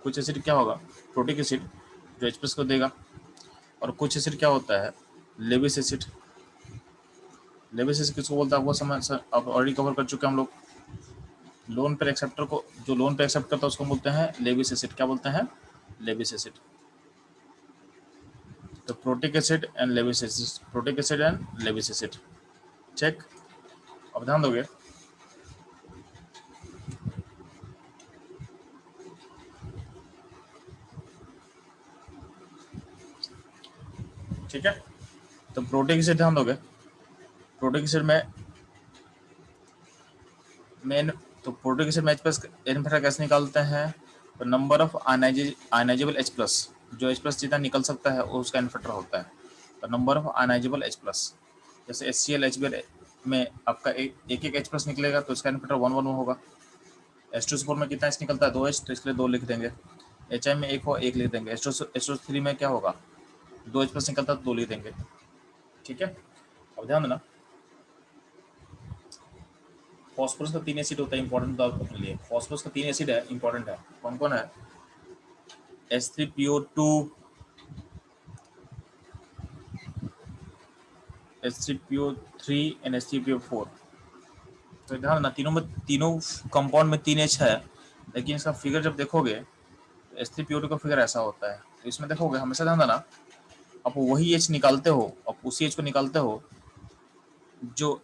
Speaker 1: कुछ एसिड क्या होगा, प्रोटिक एसिड जो H प्लस को देगा। और कुछ एसिड क्या होता है, लेविस एसिड। लेविस एसिड किसको बोलता है, आपको समझ अब ऑलरेडी कवर कर चुके हैं हम लोग। लोन पेयर एक्सेप्टर को, जो लोन पेयर एक्सेप्ट करता है उसको बोलते हैं लेविस एसिड। क्या बोलते हैं, लेविस एसिड। तो protic acid and Lewis acid, protic acid and Lewis acid. Check, अब ध्यान दोगे। ठीक है, तो प्रोटिक एसिड ध्यान दोगे। प्रोटिक एसिड में मेन, तो प्रोटिक एसिड में H प्लस एन फैक्टर कैसे निकालते हैं, तो number of ionisable H plus, जो H प्लस जितना निकल सकता है वो उसका एन फैक्टर होता है। तो number of ionisable H plus, जैसे HCl HBr में आपका एक एक H प्लस निकलेगा तो इसका एन फैक्टर 1 1 होगा। H2SO4 में कितना H निकलता है, 2H, तो इसके लिए 2 लिख देंगे। HI में एक हो, एक लिख देंगे। H2O3 में क्या होगा, 2H प्लस निकलता है तो 2 लिख देंगे। ठीक है, अब ध्यान देना, फॉस्फोरस का 3 एसिड होता है इंपॉर्टेंट अपने लिए। फॉस्फोरस का 3 एसिड है इंपॉर्टेंट है, कौन कौन है, H3PO2, H3PO3 एंड H3PO4। तो ध्यान देना, तीनों कंपाउंड में 3 H है, लेकिन इसका फिगर जब देखोगे तो H3PO2 का फिगर ऐसा होता है। तो इसमें देखोगे, हमेशा ध्यान देना, आप वही H निकालते हो, आप उसी H को निकालते हो जो,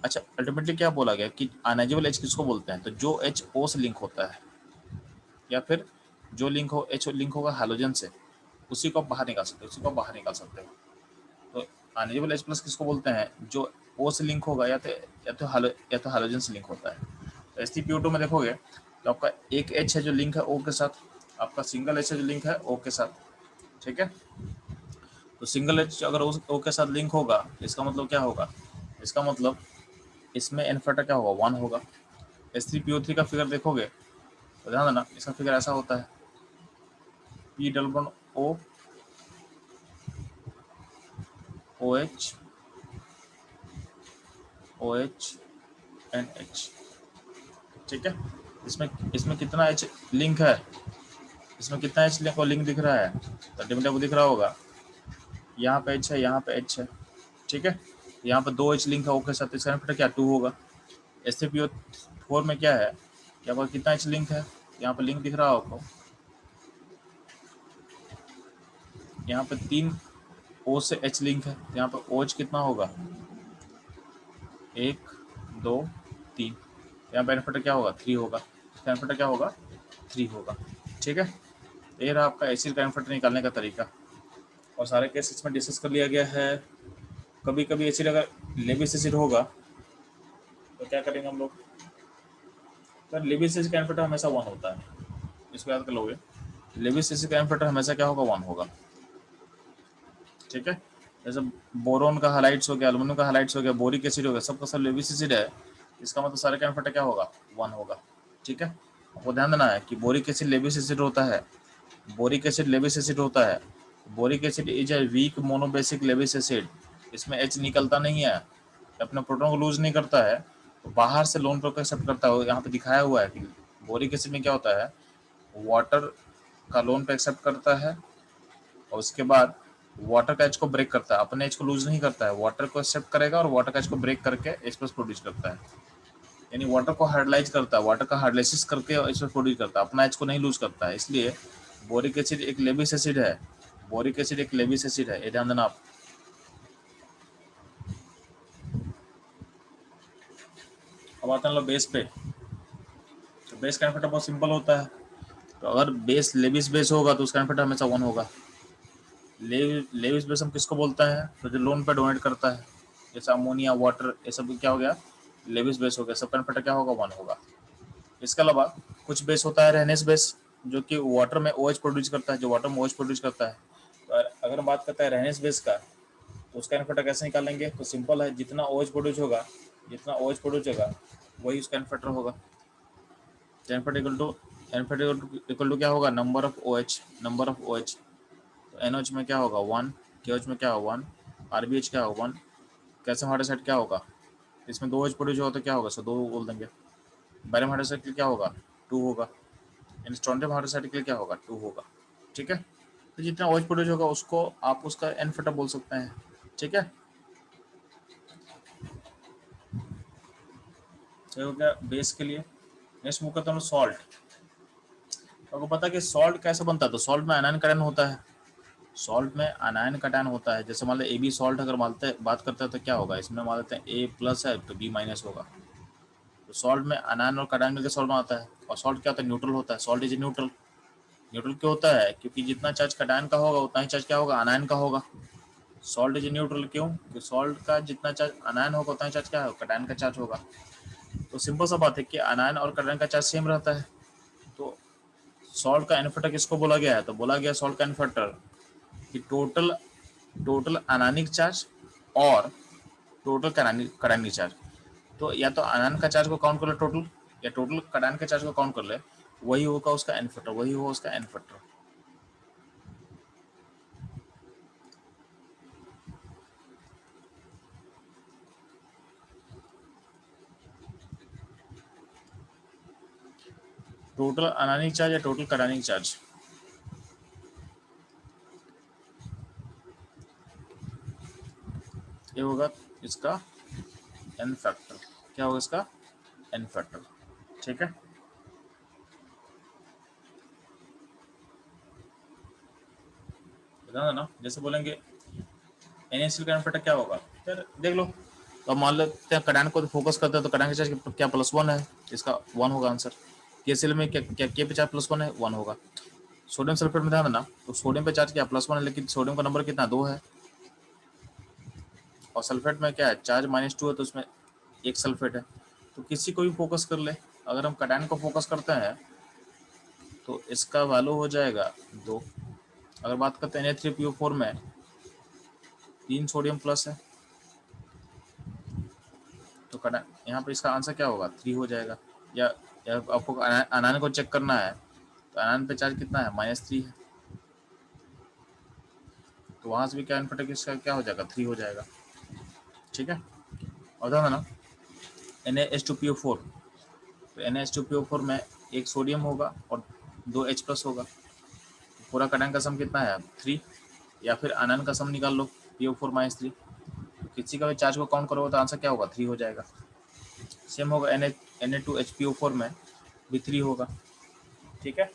Speaker 1: अच्छा अल्टीमेटली क्या बोला गया कि अनएजेबल H किसको बोलते हैं, तो जो H O से लिंक होता है, या फिर जो लिंक हो H लिंक होगा हैलोजन से, उसी को आप बाहर निकाल सकते हो, उसी को आप बाहर निकाल सकते हो। तो अनएजेबल H प्लस किसको बोलते हैं, जो O से लिंक होगा या तो हैलोजन से लिंक होता है। तो H3PO2 में देखोगे तो आपका एक H है जो लिंक है O के साथ, आपका सिंगल H है जो लिंक है O के साथ। ठीक है, तो सिंगल H अगर O के साथ लिंक होगा इसका मतलब क्या होगा, इसका मतलब इसमें एन फैक्टर क्या होगा, 1 होगा। H3PO3 का फिगर देखोगे तो ध्यान देना, इसका फिगर ऐसा होता है, P double bond O OH OH and H। ठीक है, इसमें इसमें कितना H लिंक है, इसमें कितना H लिंक और लिंक दिख रहा है, तो अल्टीमेटली आपको दिख रहा होगा, यहाँ पे H है, यहाँ पे H है। ठीक है, यहाँ पे 2 H लिंक है O के साथ, इसका फैक्टर क्या 2 होगा। H3PO4 में क्या है, क्या पर कितना H लिंक है, यहाँ पे लिंक दिख रहा होगा, यहाँ पे 3 O से H लिंक है, यहाँ पे OH कितना होगा, 1 2 3, यहाँ बेनिफिट क्या होगा 3 होगा, बेनिफिट क्या होगा 3 होगा। ठीक है, ये रहा आपका एसिड बेनिफिट निकालने का तरीका, और सारे केस इसमें डिस्कस कर लिया गया है। कभी कभी एसिड अगर लेविस एसिड होगा तो क्या करेंगे हम लोग, तो लेविस एसिड का बेनिफिट हमेशा 1 होता है, इसको याद कर लोगे। लेविस एसिड का बेनिफिट हमेशा क्या होगा 1 होगा। ठीक है, जैसे बोरोन का हाइलाइट्स हो गया, एल्युमिनियम का हाइलाइट्स हो गया, बोरिक एसिड हो गया, सबका सब लेविस एसिड है, इसका मतलब सारे का बेनिफिट क्या होगा 1 होगा। ठीक है, आपको ध्यान देना है कि बोरिक एसिड लेविस एसिड होता है, बोरिक एसिड लेविस एसिड होता है। Boric acid is a weak monobasic Lewis acid, इसमें एच निकलता नहीं है, अपने प्रोटॉन को लूज नहीं करता है, तो बाहर से लोन प्रोटॉन एक्सेप्ट करता है। यहाँ पे दिखाया हुआ है कि बोरिक एसिड में क्या होता है, वाटर का लोन पे एक्सेप्ट करता है, और उसके बाद वाटर का एच को ब्रेक करता है, अपने एच को लूज नहीं करता है, वाटर को एक्सेप्ट करेगा और वाटर का एच को ब्रेक करके एच प्लस प्रोड्यूस करता है, यानी वाटर को हाइड्रोलाइज करता है, वाटर का हाइड्रोलाइसिस करके एच प्लस प्रोड्यूस करता है, अपना एच को नहीं लूज करता है। इसलिए बोरिक एसिड एक लेविस एसिड है, बोरिक एसिड एक लेविस एसिड है, ये ध्यान देना आप। अब आते हैं बेस पे, तो बेस का एनफेटा बहुत सिंपल होता है, तो अगर बेस लेविस बेस होगा तो उसका एनफेटा हमेशा 1 होगा। लेविस बेस हम किसको बोलते हैं, तो जो लोन पे डोनेट करता है, जैसे अमोनिया वाटर, ये सब क्या हो गया लेविस बेस हो गया, सबका एनफेटा क्या होगा 1 होगा। इसके अलावा कुछ बेस होता है रेनेस बेस, जो कि वाटर में OH प्रोड्यूस करता है, जो वाटर में OH प्रोड्यूस करता है। तो अगर हम बात करते हैं रेनेस बेस का, तो उसका इन्फेक्टर कैसे निकालेंगे, तो सिंपल है, जितना OH प्रोड्यूस होगा, जितना OH प्रोड्यूस होगा वही उसका इन्फेक्टर होगा। इन्फेक्टर इक्वल टू क्या होगा, number of OH, number of OH। तो NOH में क्या होगा 1, KOH में क्या होगा 1, RBH क्या होगा 1, कैल्शियम हाइड्रोक्साइड क्या होगा, इसमें 2 OH प्रोड्यूस होगा तो क्या होगा, सो 2 बोल देंगे। बैरियम हाइड्रोक्साइड के लिए क्या होगा 2 होगा, यानी स्ट्रोंडियम हाइड्रोक्साइड के लिए क्या होगा 2 होगा। ठीक है, तो जितना OH प्रोड्यूस होगा उसको आप उसका एनफेटा बोल सकते हैं। ठीक है, तो हो गया बेस के लिए। नेक्स्ट मूव करता हूँ सॉल्ट। आपको पता है कि सॉल्ट कैसे बनता है, तो सॉल्ट में आयन कटायन होता है, सॉल्ट में आयन कटायन होता है। जैसे मान लो AB सॉल्ट अगर बात करते हैं तो क्या होगा, इसमें मान लेते हैं A प्लस है तो B माइनस होगा। तो सॉल्ट में आयन और कटायन मिलकर सॉल्ट बनाता है, और सॉल्ट क्या होता है न्यूट्रल होता है, सॉल्ट इज न्यूट्रल। न्यूट्रल क्यों होता है, क्योंकि जितना चार्ज कटायन का होगा उतना ही चार्ज क्या होगा आयन का होगा। सॉल्ट इज न्यूट्रल क्यों, कि सॉल्ट का जितना चार्ज अनायन होगा उतना चार्ज क्या होगा कटायन का चार्ज होगा। तो सिंपल सा बात है कि अनायन और कटायन का चार्ज सेम रहता है। तो सॉल्ट का इन्फेक्टर किसको बोला गया है, तो बोला गया सॉल्ट का इन्फेक्टर कि टोटल टोटल अनायनिक चार्ज और टोटल कटायनिक चार्ज। तो या तो अनायन का चार्ज को काउंट कर ले टोटल, या टोटल कटायन के चार्ज को काउंट कर ले, वही होगा उसका इन्फेक्टर, वही होगा उसका इन्फेक्टर। टोटल अनायनिक चार्ज या टोटल कटायनिक चार्ज, ये होगा इसका एन फैक्टर। क्या होगा इसका एन फैक्टर। ठीक है, बता ना, जैसे बोलेंगे NaCl का एन फैक्टर क्या होगा, फिर देख लो। तो अब मान लेते हैं कटायन को फोकस करते हैं, तो कटायन का चार्ज क्या +1 है, इसका 1 होगा आंसर। KCl में क्या क्या के पे चार्ज +1 है 1 होगा। सोडियम सल्फेट में ध्यान देना, तो सोडियम पे चार्ज क्या +1 है, लेकिन सोडियम का नंबर कितना 2 है, और सल्फेट में क्या है चार्ज -2 है, तो उसमें एक सल्फेट है। तो किसी को भी फोकस कर ले, अगर हम कटायन को फोकस करते हैं तो इसका वैल्यू हो जाएगा 2। अगर बात करते हैं Na3PO4 में 3 सोडियम प्लस है, तो कटायन यहाँ पे इसका आंसर क्या होगा 3 हो जाएगा। या आपको अनायन को चेक करना है, तो अनायन पे चार्ज कितना है -3 है, तो वहाँ से भी क्या इनपुट इसका क्या हो जाएगा 3 हो जाएगा। ठीक है, और ध्यान देना Na H2PO4, तो Na H2PO4 में एक सोडियम होगा और 2 H प्लस होगा, तो पूरा कटायन का सम कितना है 3, या फिर आयन का सम निकाल लो PO4 -3, तो किसी का भी चार्ज को काउंट करोगे तो आंसर क्या होगा 3 हो जाएगा। सेम होगा Na2HPO4 में भी 3 होगा। ठीक है,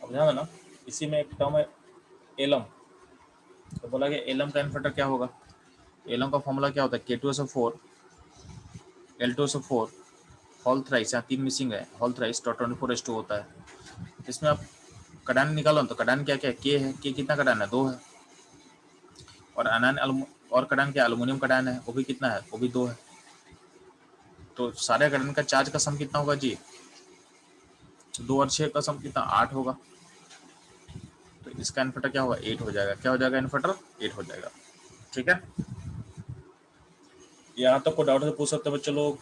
Speaker 1: अब ध्यान देना, इसी में एक टर्म है एलम। तो बोला कि एलएम का इन्वर्टर क्या होगा, एलएम का फॉर्मूला क्या होता है, K2SO4 L2SO4 होल थ्राइस, यहाँ 3 मिसिंग है, होल थ्राइस तो 24S2 होता है। इसमें आप कडान निकालो तो कडान क्या क्या है, के है, के कितना कडान है, 2 है। और अनान और कडान क्या, एल्युमिनियम कडान है, वो भी कितना है, वो भी 2 है। तो सारे कडान का चार्ज का सम कितना होगा जी, 2 और 6 का सम कितना, 8 होगा। तो इसका इन्वर्टर क्या होगा, 8 हो जाएगा। क्या हो जाएगा, इन्वर्टर 8 हो जाएगा। ठीक है, यहाँ तक को डाउट से पूछ सकते हैं बच्चे लोग।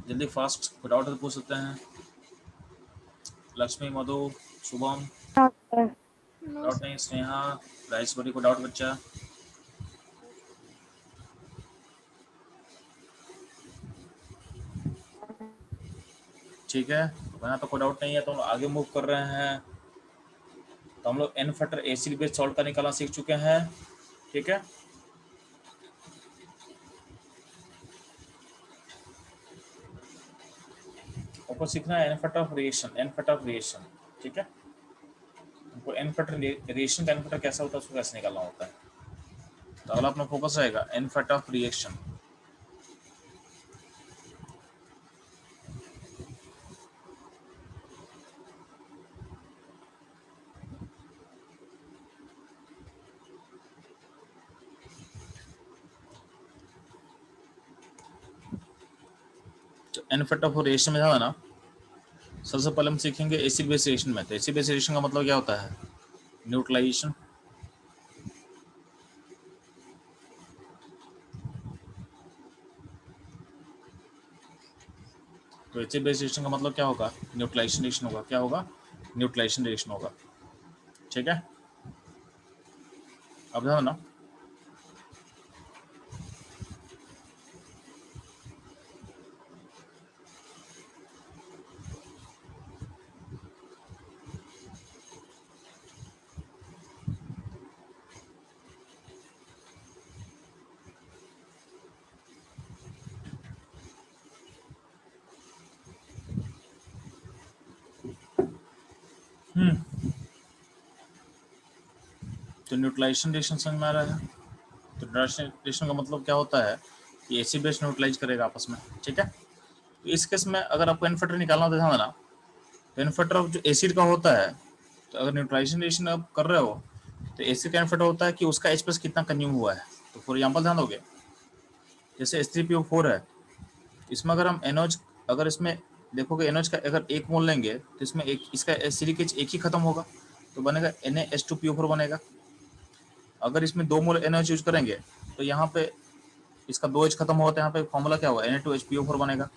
Speaker 1: जल्दी फास्ट, को डाउट से पूछ सकते हैं। लक्ष्मी, मधु, शुभम, डाउट नहीं। स्नेहा, राजेश्वरी को डाउट बच्चा। ठीक है, तो यहाँ तो कोई डाउट नहीं है, तो हम आगे मूव कर रहे हैं। तो हम लोग इन्वर्टर एसिड बेस सॉल्व का निकालना सीख चुके हैं। ठीक है, आपको सीखना है inverter of reaction, inverter of reaction. ठीक है, हमको इन्वर्टर रिएक्शन का इन्वर्टर कैसा होता है, उसको कैसे निकालना होता है। तो अगला अपना फोकस रहेगा इन्वर्टर ऑफ रिएक्शन। तो इन्वर्टर ऑफ रिएक्शन में था ना, सबसे पहले हम सीखेंगे एसिड बेस रिएक्शन में। तो एसिड बेस रिएक्शन का मतलब क्या होता है, न्यूट्रलाइजेशन। तो एसिड बेस रिएक्शन का मतलब क्या होगा, न्यूट्रलाइजेशन रिएक्शन होगा। क्या होगा, न्यूट्रलाइजेशन रिएक्शन होगा। ठीक है, अब ध्यान ना, तो न्यूट्रलाइजेशन रिएक्शन समझ में आ रहा है। तो न्यूट्रलाइजेशन रिएक्शन का मतलब क्या होता है कि एसिड बेस न्यूट्रलाइज करेगा आपस में। ठीक है, तो इस केस में अगर आपको इन्वर्टर निकालना होता है ना, तो इन्वर्टर जो एसिड का होता है, तो अगर न्यूट्रलाइजेशन रिएक्शन आप कर रहे हो तो एसिड का इन्वर्टर होता है कि उसका H+ कितना कंज्यूम हुआ है। तो फॉर एग्जाम्पल ध्यान दोगे, जैसे H3PO4 है, इसमें अगर हम NOH, अगर इसमें देखोगे NOH का अगर 1 मोल लेंगे तो इसमें एक इसका एसिडिक H एक ही खत्म होगा, तो बनेगा NaH2PO4 बनेगा। अगर इसमें 2 मोल NOH यूज करेंगे तो यहाँ पे इसका 2 H खत्म होगा, तो यहाँ पे फॉर्मूला क्या होगा, Na2HPO4 बनेगा।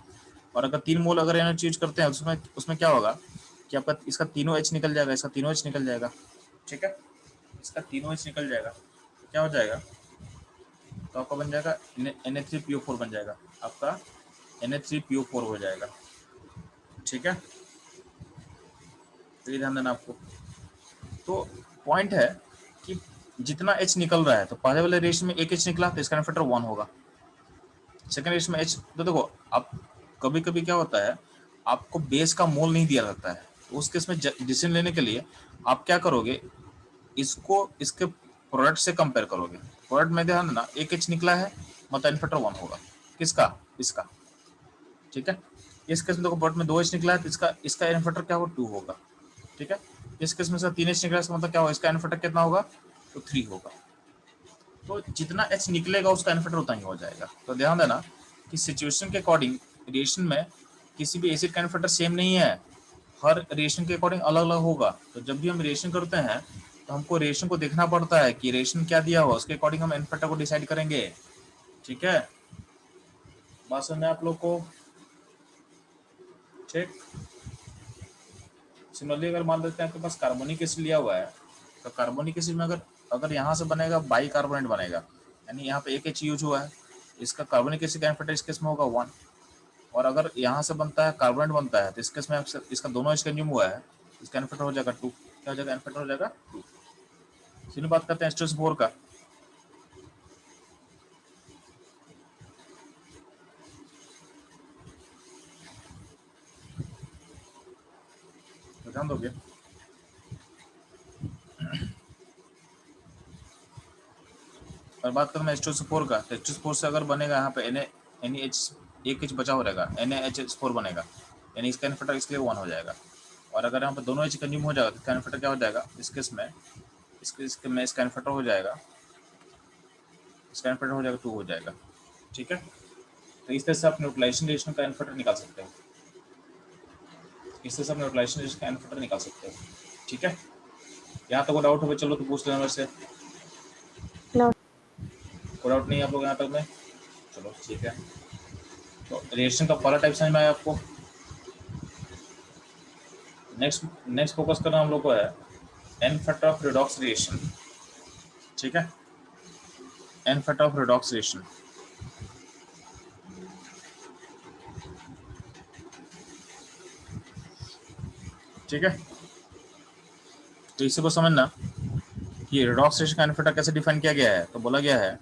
Speaker 1: और अगर 3 मोल अगर NOH यूज करते हैं उसमें उसमें क्या होगा कि आपका इसका तीनों H निकल जाएगा, इसका तीनों H निकल जाएगा। ठीक है, इसका तीनों H निकल जाएगा, तो क्या हो जाएगा, तो आपका बन जाएगा Na3PO4 बन जाएगा, आपका Na3PO4 हो जाएगा। ठीक है, तो ये ध्यान देना आपको। तो पॉइंट है कि जितना H निकल रहा है, तो पहले वाले रेशियो में एक H निकला तो इसका इन्वर्टर 1 होगा। सेकंड रेशियो में H, तो देखो आप कभी कभी क्या होता है, आपको बेस का मोल नहीं दिया जाता है, तो उस केस में डिसीजन लेने के लिए आप क्या करोगे, इसको इसके प्रोडक्ट से कंपेयर करोगे। प्रोडक्ट में ध्यान देना, एक H निकला है मतलब इन्वर्टर 1 होगा, किसका, इसका। ठीक है, इस केस में देखो प्रोडक्ट में 2 H निकला है तो इसका इसका इन्वर्टर क्या होगा, 2 होगा। ठीक है, इस केस में इसका 3 H निकला है, इसका मतलब क्या होगा, इसका इन्वर्टर कितना होगा, तो 3 होगा। तो जितना H निकलेगा उसका इन्वर्टर उतना ही हो जाएगा। तो ध्यान देना कि सिचुएशन के अकॉर्डिंग रिएक्शन में किसी भी एसिड का इन्वर्टर सेम नहीं है, हर रिएक्शन के अकॉर्डिंग अलग अलग होगा। तो जब भी हम रिएक्शन करते हैं तो हमको रिएक्शन को देखना पड़ता है कि रिएक्शन क्या दिया हुआ, उसके अकॉर्डिंग हम इन्वर्टर को डिसाइड करेंगे। ठीक है, बात समझ में आप लोग को। ठीक, सिमिलरली अगर मान लेते हैं आपके पास कार्बोनिक एसिड लिया हुआ है, तो कार्बोनिक एसिड में अगर अगर यहाँ से बनेगा बाई कार्बोनेट बनेगा, यानी यहाँ पे एक H यूज हुआ है, इसका कार्बोनिक एसिड का इन्वर्टर इस केस में होगा 1। और अगर यहाँ से बनता है कार्बोनेट बनता है, तो इस केस में इसका दोनों H कंज्यूम हुआ है, इसका इन्वर्टर हो जाएगा 2। क्या हो जाएगा, एन फैक्टर हो जाएगा 2। फिर बात करते हैं H2SO4 का। तो ध्यान दोगे, और बात करें H2SO4 का, तो H2SO4 से अगर बनेगा यहाँ पे NaH, एक H बचा हो रहेगा, NaHH4 बनेगा, यानी इसका एन फैक्टर इसके लिए 1 हो जाएगा। और अगर यहाँ पे दोनों H कंज्यूम हो जाएगा तो इसका एन फैक्टर क्या हो जाएगा, इस केस में इसका एन फैक्टर हो जाएगा, इसका एन फैक्टर हो जाएगा 2 हो जाएगा। ठीक है, तो इस तरह से आप न्यूट्रलाइजेशन रिएक्शन का एन फैक्टर निकाल सकते हो, इस तरह से आप न्यूट्रलाइजेशन रिएक्शन का एन फैक्टर निकाल सकते हो। ठीक है, यहाँ तक कोई डाउट हो चलो तो पूछ लेना मेरे से। कोई डाउट नहीं आप लोग यहाँ तक में? चलो ठीक है, तो रिएक्शन का पहला टाइप समझ में आया आपको। नेक्स्ट फोकस करना हम लोग को है n factor of redox reaction. ठीक है, n factor of redox reaction. ठीक है, तो इसी को समझना कि रिडॉक्स रिएक्शन का एन फैक्टर कैसे डिफाइन किया गया है। तो बोला गया है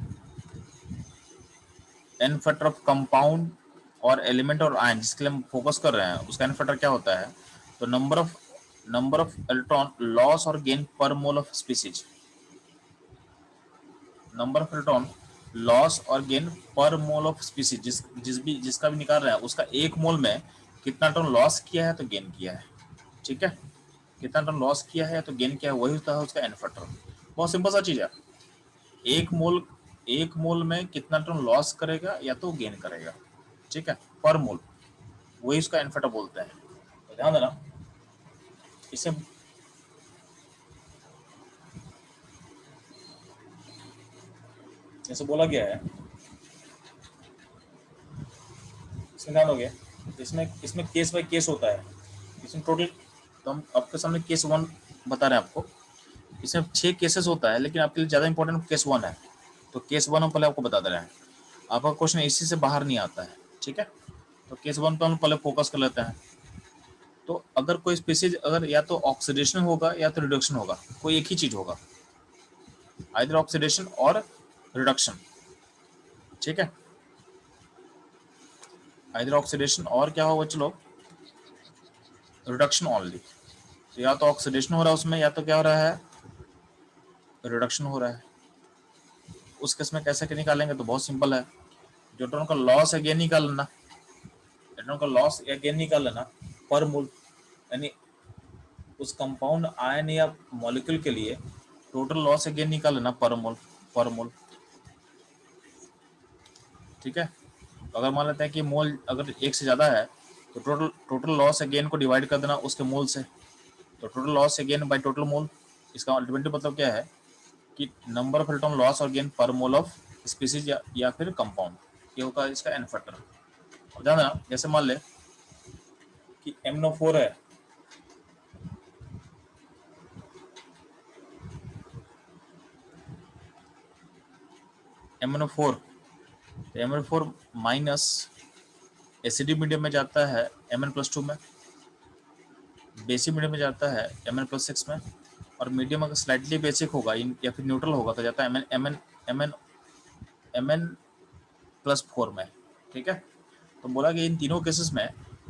Speaker 1: एन फैक्टर ऑफ कंपाउंड और एलिमेंट और आयन जिसके लिए हम फोकस कर रहे हैं उसका एन फैक्टर क्या होता है, तो नंबर ऑफ इलेक्ट्रॉन लॉस और गेन पर mole of species, number of electron loss और गेन पर मोल ऑफ स्पीसीज, जिसका भी निकाल रहे हैं उसका एक मोल में कितना इलेक्ट्रॉन लॉस किया है तो गेन किया है। ठीक है, कितना इलेक्ट्रॉन लॉस किया है तो गेन किया है, वही होता है उसका एन फैक्टर। बहुत सिंपल सा चीज है, एक मोल में कितना इलेक्ट्रॉन लॉस करेगा या तो गेन करेगा। ठीक है, पर मोल, वही उसका एन फैक्टर बोलते हैं। तो ध्यान देना इसे, जैसे बोला गया है, इसमें ध्यान हो गया, इसमें केस बाय केस होता है। इसमें टोटल, तो हम आपके सामने केस 1 बता रहे हैं आपको, इसमें 6 केसेस होता है, लेकिन आपके लिए ज़्यादा इंपॉर्टेंट केस 1 है। तो केस 1 हम पहले आपको बता दे रहे हैं, आपका क्वेश्चन इसी से बाहर नहीं आता है। ठीक है, तो केस 1 पे हम पहले फोकस कर लेते हैं। तो अगर कोई स्पीसीज अगर या तो ऑक्सीडेशन होगा या तो रिडक्शन होगा, कोई एक ही चीज होगा, आइदर ऑक्सीडेशन और रिडक्शन। ठीक है, आइदर ऑक्सीडेशन और क्या होगा, चलो रिडक्शन ओनली। तो या तो ऑक्सीडेशन हो रहा है उसमें, या तो क्या हो रहा है, रिडक्शन हो रहा है। उस केस में कैसे निकालेंगे, तो बहुत सिंपल है, जो इलेक्ट्रॉन का लॉस है गेन निकाल लेना, इलेक्ट्रॉन का लॉस या गेन निकाल लेना पर मोल, यानी उस कंपाउंड आयन या मॉलिक्यूल के लिए टोटल लॉस या गेन निकाल लेना पर मोल, पर मोल। ठीक है, अगर मान लेते हैं कि मोल अगर एक से ज़्यादा है तो टोटल लॉस या गेन को डिवाइड कर देना उसके मोल से, तो टोटल लॉस या गेन बाय टोटल मोल। इसका अल्टीमेटली मतलब क्या है कि नंबर ऑफ इलेक्ट्रॉन लॉस और गेन पर मोल ऑफ स्पीसीज या फिर कंपाउंड, ये होगा इसका एन फैक्टर। अब ध्यान देना, जैसे मान ले कि MnO4 है, MnO4, तो MnO4 माइनस एसिडिक मीडियम में जाता है Mn+2 में, बेसिक मीडियम में जाता है Mn+6 में, और मीडियम अगर स्लाइटली बेसिक होगा या फिर न्यूट्रल होगा तो जाता है Mn+4 में। ठीक है, तो बोला कि इन तीनों केसेस में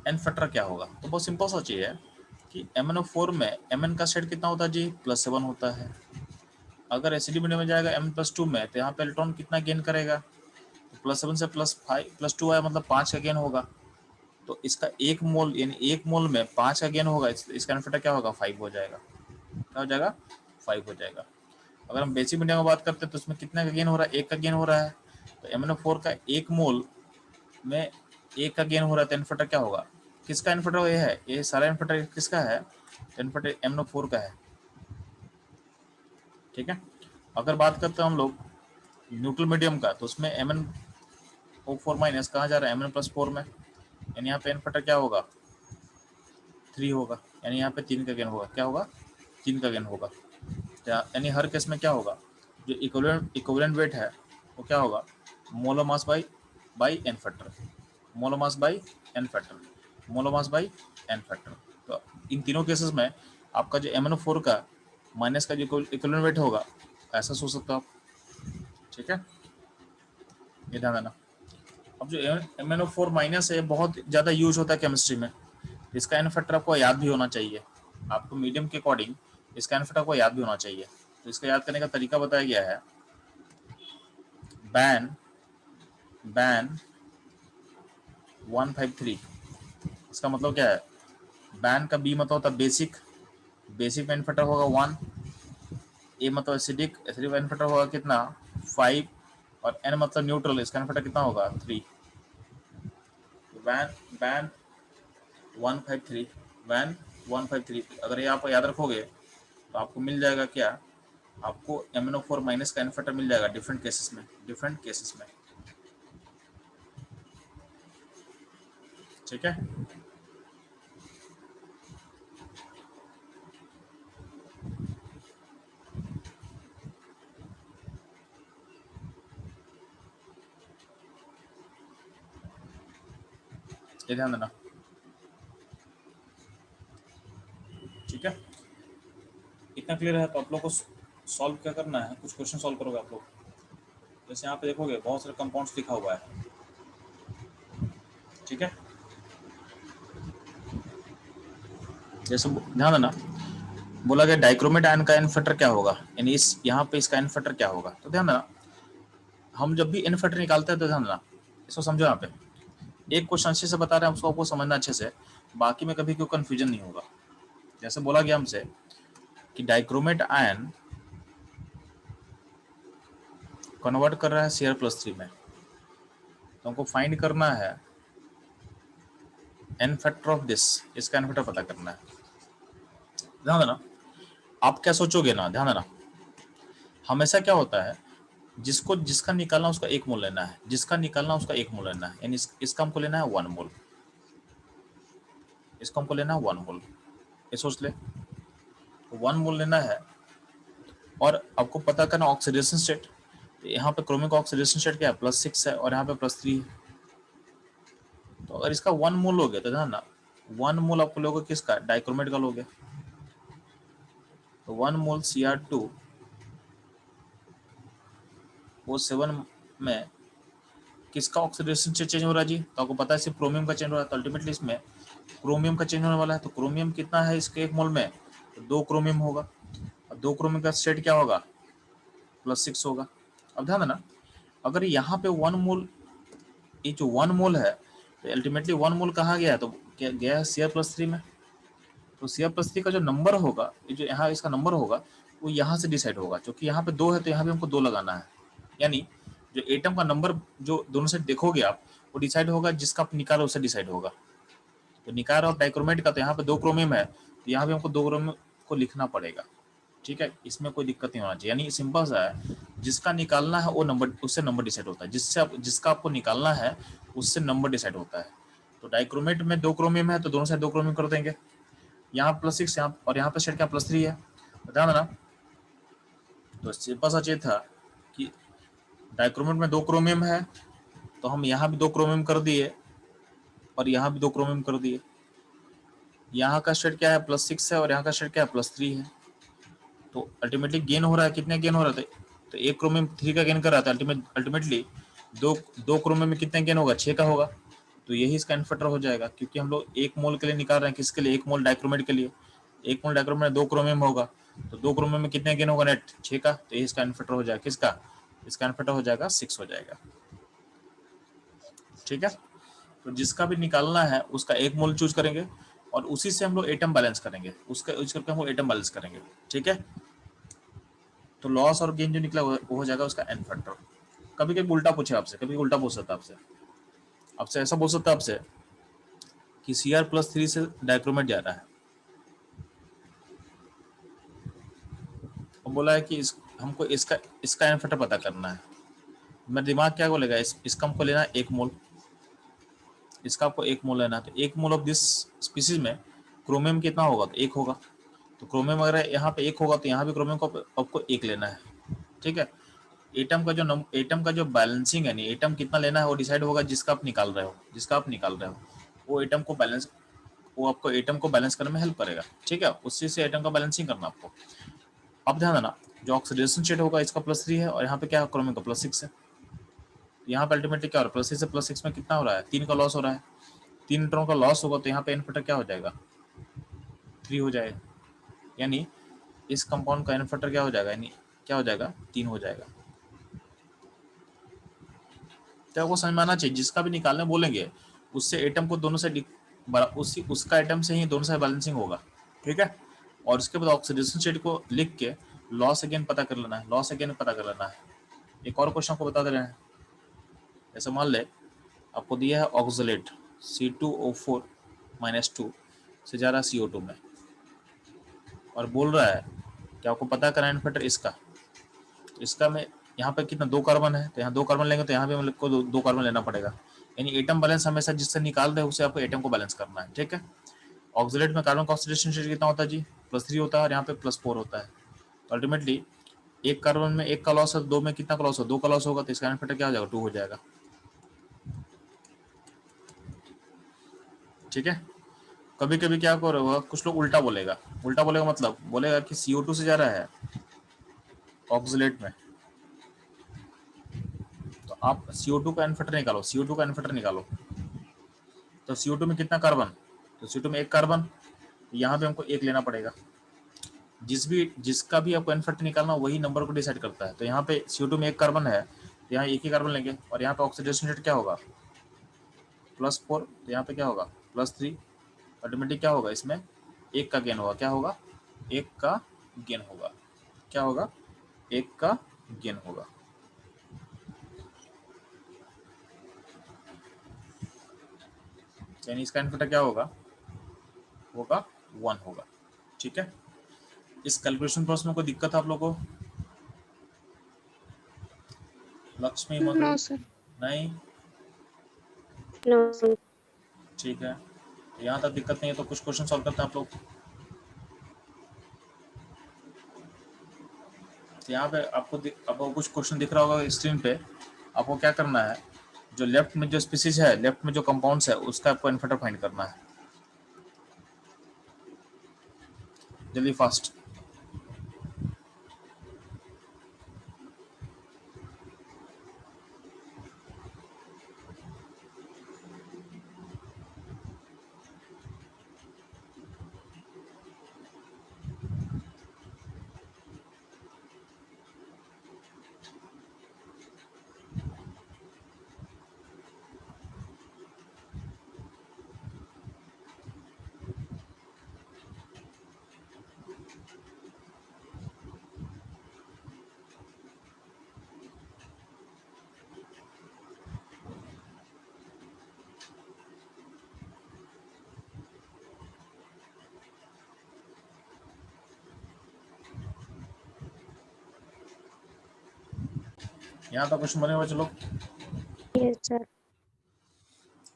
Speaker 1: एन फैक्टर क्या होगा, तो बहुत सिंपल सा चीज़ है कि MnO4 में Mn का सेट कितना होता है जी, +7 होता है। अगर एसिडिक मीडियम में जाएगा Mn+2 में, तो यहाँ पे इलेक्ट्रॉन कितना गेन करेगा, तो +7 से +2 आया, मतलब 5 का गेन होगा। तो इसका एक मोल यानी एक मोल में 5 का गेन होगा, इसका एन फैक्टर क्या होगा, 5 हो जाएगा। क्या हो जाएगा, 5 हो जाएगा। अगर हम बेसिक मीडियम की बात करते हैं तो उसमें कितना का गेन हो रहा है, 1 का गेन हो रहा है। तो MnO4 का एक मोल में 1 का गेन हो रहा है, तो एन फैक्टर क्या होगा, किसका एन फैक्टर ये है, ये सारा एन फैक्टर किसका है, तो एन फैक्टर MnO4 का है। ठीक है, अगर बात करते हैं हम लोग न्यूट्रल मीडियम का, तो उसमें MnO4 माइनस कहाँ जा रहा है, Mn+4 में, यानी यहाँ पे एन फैक्टर क्या होगा, 3 होगा, यानी यहाँ पे 3 का गेन होगा। क्या होगा, 3 का गेन होगा। यानी हर केस में क्या होगा, जो इक्विवेलेंट वेट है वो क्या होगा, molar mass by N factor, molar mass by N factor, molar mass by N factor. तो इन तीनों केसेस में आपका जो MnO4 का माइनस का जो इक्विवेलेंट वेट होगा ऐसा सोच सकते हो आप, ठीक है, ये ध्यान देना। अब जो MnO4 माइनस है बहुत ज़्यादा यूज होता है केमिस्ट्री में, इसका एन फैक्टर आपको याद भी होना चाहिए, आपको मीडियम के अकॉर्डिंग इसका एन फैक्टर आपको याद भी होना चाहिए। तो इसका याद करने का तरीका बताया गया है, बैन 153। इसका मतलब क्या है, बैन का बी मतलब होता है बेसिक, बेसिक में एन फैक्टर होगा 1, ए मतलब एसिडिक, एसिडिक एन फैक्टर होगा कितना 5, और एन मतलब न्यूट्रल, इसका एन फैक्टर कितना होगा 3। बैन बैन 153, बैन 153 अगर ये आप याद रखोगे तो आपको मिल जाएगा क्या, आपको MnO4 माइनस का एन फैक्टर मिल जाएगा डिफरेंट केसेस में, डिफरेंट केसेस में, ठीक है। ये ध्यान देना, ठीक है। इतना क्लियर है तो आप लोग को सॉल्व क्या करना है, कुछ क्वेश्चन सॉल्व करोगे आप लोग। जैसे यहाँ पे देखोगे बहुत सारे कंपाउंड्स लिखा हुआ है, ठीक है। जैसे ध्यान देना, बोला गया डाइक्रोमेट आयन का एन फैक्टर क्या होगा, यानी इस यहाँ पे इसका एन फैक्टर क्या होगा। तो ध्यान देना, हम जब भी एन फैक्टर निकालते हैं तो ध्यान देना, इसको समझो। यहाँ पे एक क्वेश्चन अच्छे से बता रहे हैं, उसको आपको समझना अच्छे से, बाकी में कभी कोई कंफ्यूजन नहीं होगा। जैसे बोला गया हमसे कि डाइक्रोमेट आयन कन्वर्ट कर रहा है Cr+3 में, तो हमको फाइंड करना है एन फैक्टर ऑफ दिस, इसका एन फैक्टर पता करना है। ध्यान देना, आप क्या सोचोगे ना, ध्यान देना, हमेशा क्या होता है, जिसको जिसका निकालना उसका 1 मोल लेना है, जिसका निकालना उसका 1 मोल लेना है, यानी इसका हमको लेना है 1 मोल, इसको हमको लेना है 1 मोल, ये सोच ले, तो 1 मोल लेना है। और आपको पता करना ऑक्सीडेशन स्टेट, यहाँ पे क्रोमिक ऑक्सीडेशन स्टेट क्या है +6 है और यहाँ पे +3 है। तो अगर इसका 1 मोल हो गया तो ध्यान ना, 1 मोल आपको लोगे किसका, डाइक्रोमेट का लोगे, तो 1 मोल Cr2 O7 में किसका ऑक्सीडेशन स्टेट चेंज हो रहा है जी, तो आपको पता है सिर्फ क्रोमियम का चेंज हो रहा है, तो अल्टीमेटली इसमें क्रोमियम का चेंज होने वाला है। तो क्रोमियम कितना है इसके 1 मोल में, तो 2 क्रोमियम होगा, और 2 क्रोमियम का स्टेट क्या होगा +6 होगा। अब ध्यान देना, अगर यहाँ पे 1 मोल, ये जो 1 मोल है तो अल्टीमेटली 1 मोल कहाँ गया है, तो क्या गया है Cr+3 में। तो Cr+3 का जो नंबर होगा, ये जो यहाँ इसका नंबर होगा वो यहाँ से डिसाइड होगा, क्योंकि यहाँ पे 2 है तो यहाँ भी हमको 2 लगाना है, यानी जो एटम का नंबर जो दोनों से देखोगे आप, वो डिसाइड होगा, जिसका आप निकालो उससे डिसाइड होगा। तो निकाल और डाइक्रोमेट का, तो यहाँ पे 2 क्रोमियम है तो यहाँ भी हमको 2 क्रोमियम को लिखना पड़ेगा, ठीक है, इसमें कोई दिक्कत नहीं होना चाहिए। यानी सिंपल सा है, जिसका निकालना है वो नंबर, उससे नंबर डिसाइड होता है, जिसका आपको निकालना है उससे नंबर डिसाइड होता है। तो डाइक्रोमेट में 2 क्रोमियम है तो दोनों साइड 2 क्रोमियम कर देंगे, यहाँ +6 यहाँ, और यहाँ पे शेड क्या +3 है, ध्यान देना। तो सिंपल सा चीज था कि डाइक्रोमेट में 2 क्रोमियम है तो हम यहाँ भी 2 क्रोमियम कर दिए और यहाँ भी 2 क्रोमियम कर दिए। यहाँ का शेड क्या है +6 है और यहाँ का शेड क्या है +3 है। तो अल्टीमेटली गेन हो रहा है, कितने गेन हो रहा था, तो 1 क्रोमियम 3 का गेन कर रहा था, अल्टीमेटली दो क्रोमियम में कितने गेन होगा 6 का होगा। तो यही इसका एन फैक्टर हो जाएगा, क्योंकि हम लोग 1 मोल के लिए निकाल रहे हैं, किसके लिए 1 मोल डाइक्रोमेट के लिए, 1 मोल डाइक्रोमेट में 2 क्रोमियम होगा, तो 2 क्रोमियम में कितने गेन होगा नेट 6 का, तो यही इसका एन फैक्टर हो जाएगा, किसका, इसका एन फैक्टर हो जाएगा 6 हो जाएगा, ठीक है। तो जिसका भी निकालना है उसका 1 मोल चूज करेंगे और उसी से हम लोग एटम बैलेंस करेंगे, उसका यूज करके हम लोग एटम बैलेंस करेंगे, ठीक है। तो लॉस और गेन जो निकला वो हो जाएगा उसका एन फैक्टर। कभी कभी उल्टा पूछे आपसे, कभी उल्टा पूछ सकता है आपसे, आपसे ऐसा बोल सकता है आपसे कि Cr+3 से डाइक्रोमेट जा रहा है, और बोला है कि हमको इसका इसका एन फैक्टर पता करना है। मेरा दिमाग क्या बोलेगा, इसका हमको लेना है 1 मोल, इसका आपको 1 मोल लेना है, तो 1 मोल ऑफ दिस स्पीसीज में क्रोमियम कितना होगा, तो 1 होगा। तो क्रोमियम अगर यहाँ पे 1 होगा तो यहाँ भी क्रोमियम को आपको 1 लेना है, ठीक है। एटम का जो बैलेंसिंग है, नहीं एटम कितना लेना है वो डिसाइड होगा जिसका आप निकाल रहे हो, जिसका आप निकाल रहे हो वो एटम को बैलेंस, वो आपको एटम को बैलेंस करने में हेल्प करेगा, ठीक है, उसी से एटम का बैलेंसिंग करना आपको। अब ध्यान देना, जो ऑक्सीडेशन स्टेट होगा इसका +3 है और यहाँ पे क्या क्रोमियम का +6 है। यहाँ पे अल्टीमेटली क्या हो रहा है, +3 से +6 में कितना हो रहा है, 3 का लॉस हो रहा है। 3 इलेक्ट्रॉन का लॉस होगा तो यहाँ पे n फैक्टर क्या हो जाएगा, 3 हो जाएगा, यानी इस कंपाउंड का n फैक्टर क्या हो जाएगा, यानी क्या हो जाएगा, 3 हो जाएगा। तो आपको समझ में आना चाहिए, जिसका भी निकालने बोलेंगे उससे एटम को दोनों से उसी उसका एटम से ही दोनों से बैलेंसिंग होगा, ठीक है। और उसके बाद ऑक्सीडेशन स्टेट को लिख के लॉस अगेन पता कर लेना है, लॉस अगेन पता कर लेना है। एक और क्वेश्चन को बता दे रहे हैं, जैसे मान ले आपको दिया है ऑक्सलेट C2O4 -2 से जा रहा है CO2 में, और बोल रहा है कि आपको पता करना है फैक्टर इसका में यहाँ पे कितना 2 कार्बन है, तो यहाँ 2 कार्बन लेंगे तो यहाँ पे हम लोग को 2 कार्बन लेना पड़ेगा, यानी एटम बैलेंस हमेशा जिससे निकाल रहे हैं उसे आपको एटम को बैलेंस करना है, ठीक है। ऑक्सीडेट में कार्बन का ऑक्सीडेशन स्टेट कितना होता है जी, +3 होता है और यहाँ पे +4 होता है। अल्टीमेटली एक कार्बन में 1 का लॉस है, 2 में कितना का लॉस हो, 2 का लॉस होगा, तो इसका फैक्टर क्या हो जाएगा, 2 हो जाएगा, ठीक है। कभी कभी क्या करोगा, कुछ लोग उल्टा बोलेगा, उल्टा बोलेगा मतलब बोलेगा कि CO2 से जा रहा है ऑक्सीलेट में, तो आप CO2 का एन फैक्टर निकालो, CO2 का एन फैक्टर निकालो, तो CO2 में कितना कार्बन, तो CO2 में 1 कार्बन, यहाँ पे हमको 1 लेना पड़ेगा। जिसका भी आपको एन फैक्टर निकालना वही नंबर को डिसाइड करता है। तो यहाँ पे CO2 में 1 कार्बन है, तो यहाँ 1 ही कार्बन लेंगे, और यहाँ पे ऑक्सीडेशन रेट क्या होगा, +4, तो यहाँ पे क्या होगा, +3। ऑटोमेटिक क्या होगा, इसमें 1 का गेन होगा, क्या होगा, 1 का गेन होगा, क्या होगा, 1 का गेन होगा। यानी इसका एन फैक्टर क्या होगा, 1 होगा, ठीक है। इस कैलकुलेशन प्रोसेस में कोई दिक्कत है आप लोगों को, लक्ष्मी मधु,
Speaker 2: नो सर,
Speaker 1: नहीं,
Speaker 2: नो।
Speaker 1: ठीक है, तो यहाँ तक दिक्कत नहीं है, तो कुछ क्वेश्चन सॉल्व करते हैं आप लोग। तो यहाँ पे आपको कुछ क्वेश्चन दिख रहा होगा स्क्रीन पे, आपको क्या करना है, जो लेफ्ट में जो स्पीसीज है, लेफ्ट में जो कंपाउंड्स है उसका आपको एन फैक्टर फाइंड करना है, जल्दी फास्ट। यहाँ तक क्वेश्चन बने हुए, चलो
Speaker 2: यस सर।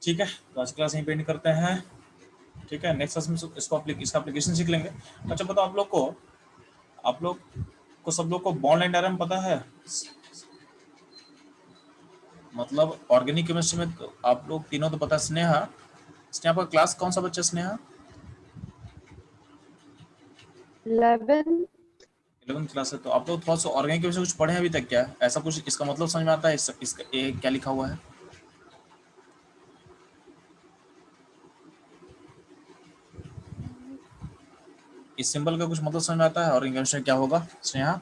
Speaker 1: ठीक है, तो आज क्लास यहीं पे एंड करते हैं, ठीक है। नेक्स्ट क्लास में इसका एप्लीकेशन सीख लेंगे। अच्छा बताओ, आप लोग को सब लोग को बॉन्ड एंड डायग्राम पता है, मतलब ऑर्गेनिक केमिस्ट्री में तो आप लोग तीनों तो पता है। स्नेहा, स्नेहा का क्लास कौन सा बच्चा, स्नेहा
Speaker 2: 11।
Speaker 1: 11th क्लास है, तो आप लोग थोड़ा सा ऑर्गेनिक केमिस्ट्री कुछ पढ़े हैं अभी तक क्या, ऐसा कुछ इसका मतलब समझ में आता है, इसका ये क्या लिखा हुआ है, इस सिंबल का कुछ मतलब समझ में आता है, ऑर्गेनिक केमिस्ट्री क्या होगा स्नेहा,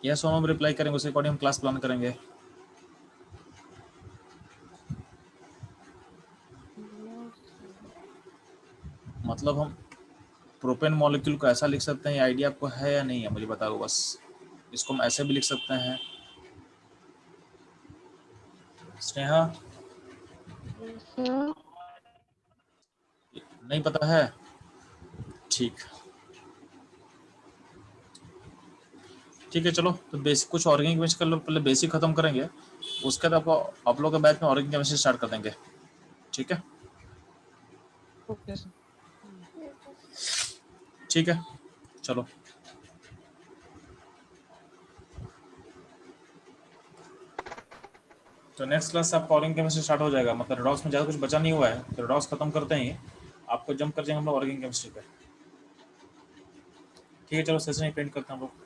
Speaker 1: यस और नो में रिप्लाई करेंगे, उसके अकॉर्डिंग हम क्लास प्लान करेंगे। मतलब हम प्रोपेन मॉलिक्यूल को ऐसा लिख सकते हैं, ये आइडिया आपको है या नहीं है मुझे बताओ बस। इसको हम ऐसे भी लिख सकते हैं, स्नेहा नहीं पता है, ठीक, ठीक है चलो। तो बेसिक कुछ ऑर्गेनिक केमिस्ट्री कर लो, पहले बेसिक खत्म करेंगे, उसके बाद आपको आप लोग के बैच में ऑर्गेनिक केमिस्ट्री स्टार्ट कर देंगे, ठीक है,
Speaker 2: ओके सर।
Speaker 1: ठीक है चलो। तो नेक्स्ट क्लास से आपका ऑर्गेनिक केमिस्ट्री स्टार्ट हो जाएगा, मतलब रेडॉक्स में ज़्यादा कुछ बचा नहीं हुआ है, तो रेडॉक्स खत्म करते ही आपको जंप कर जाएंगे हम लोग ऑर्गेनिक केमिस्ट्री पे। ठीक है, चलो सेशन पेंट करते हैं हम लोग।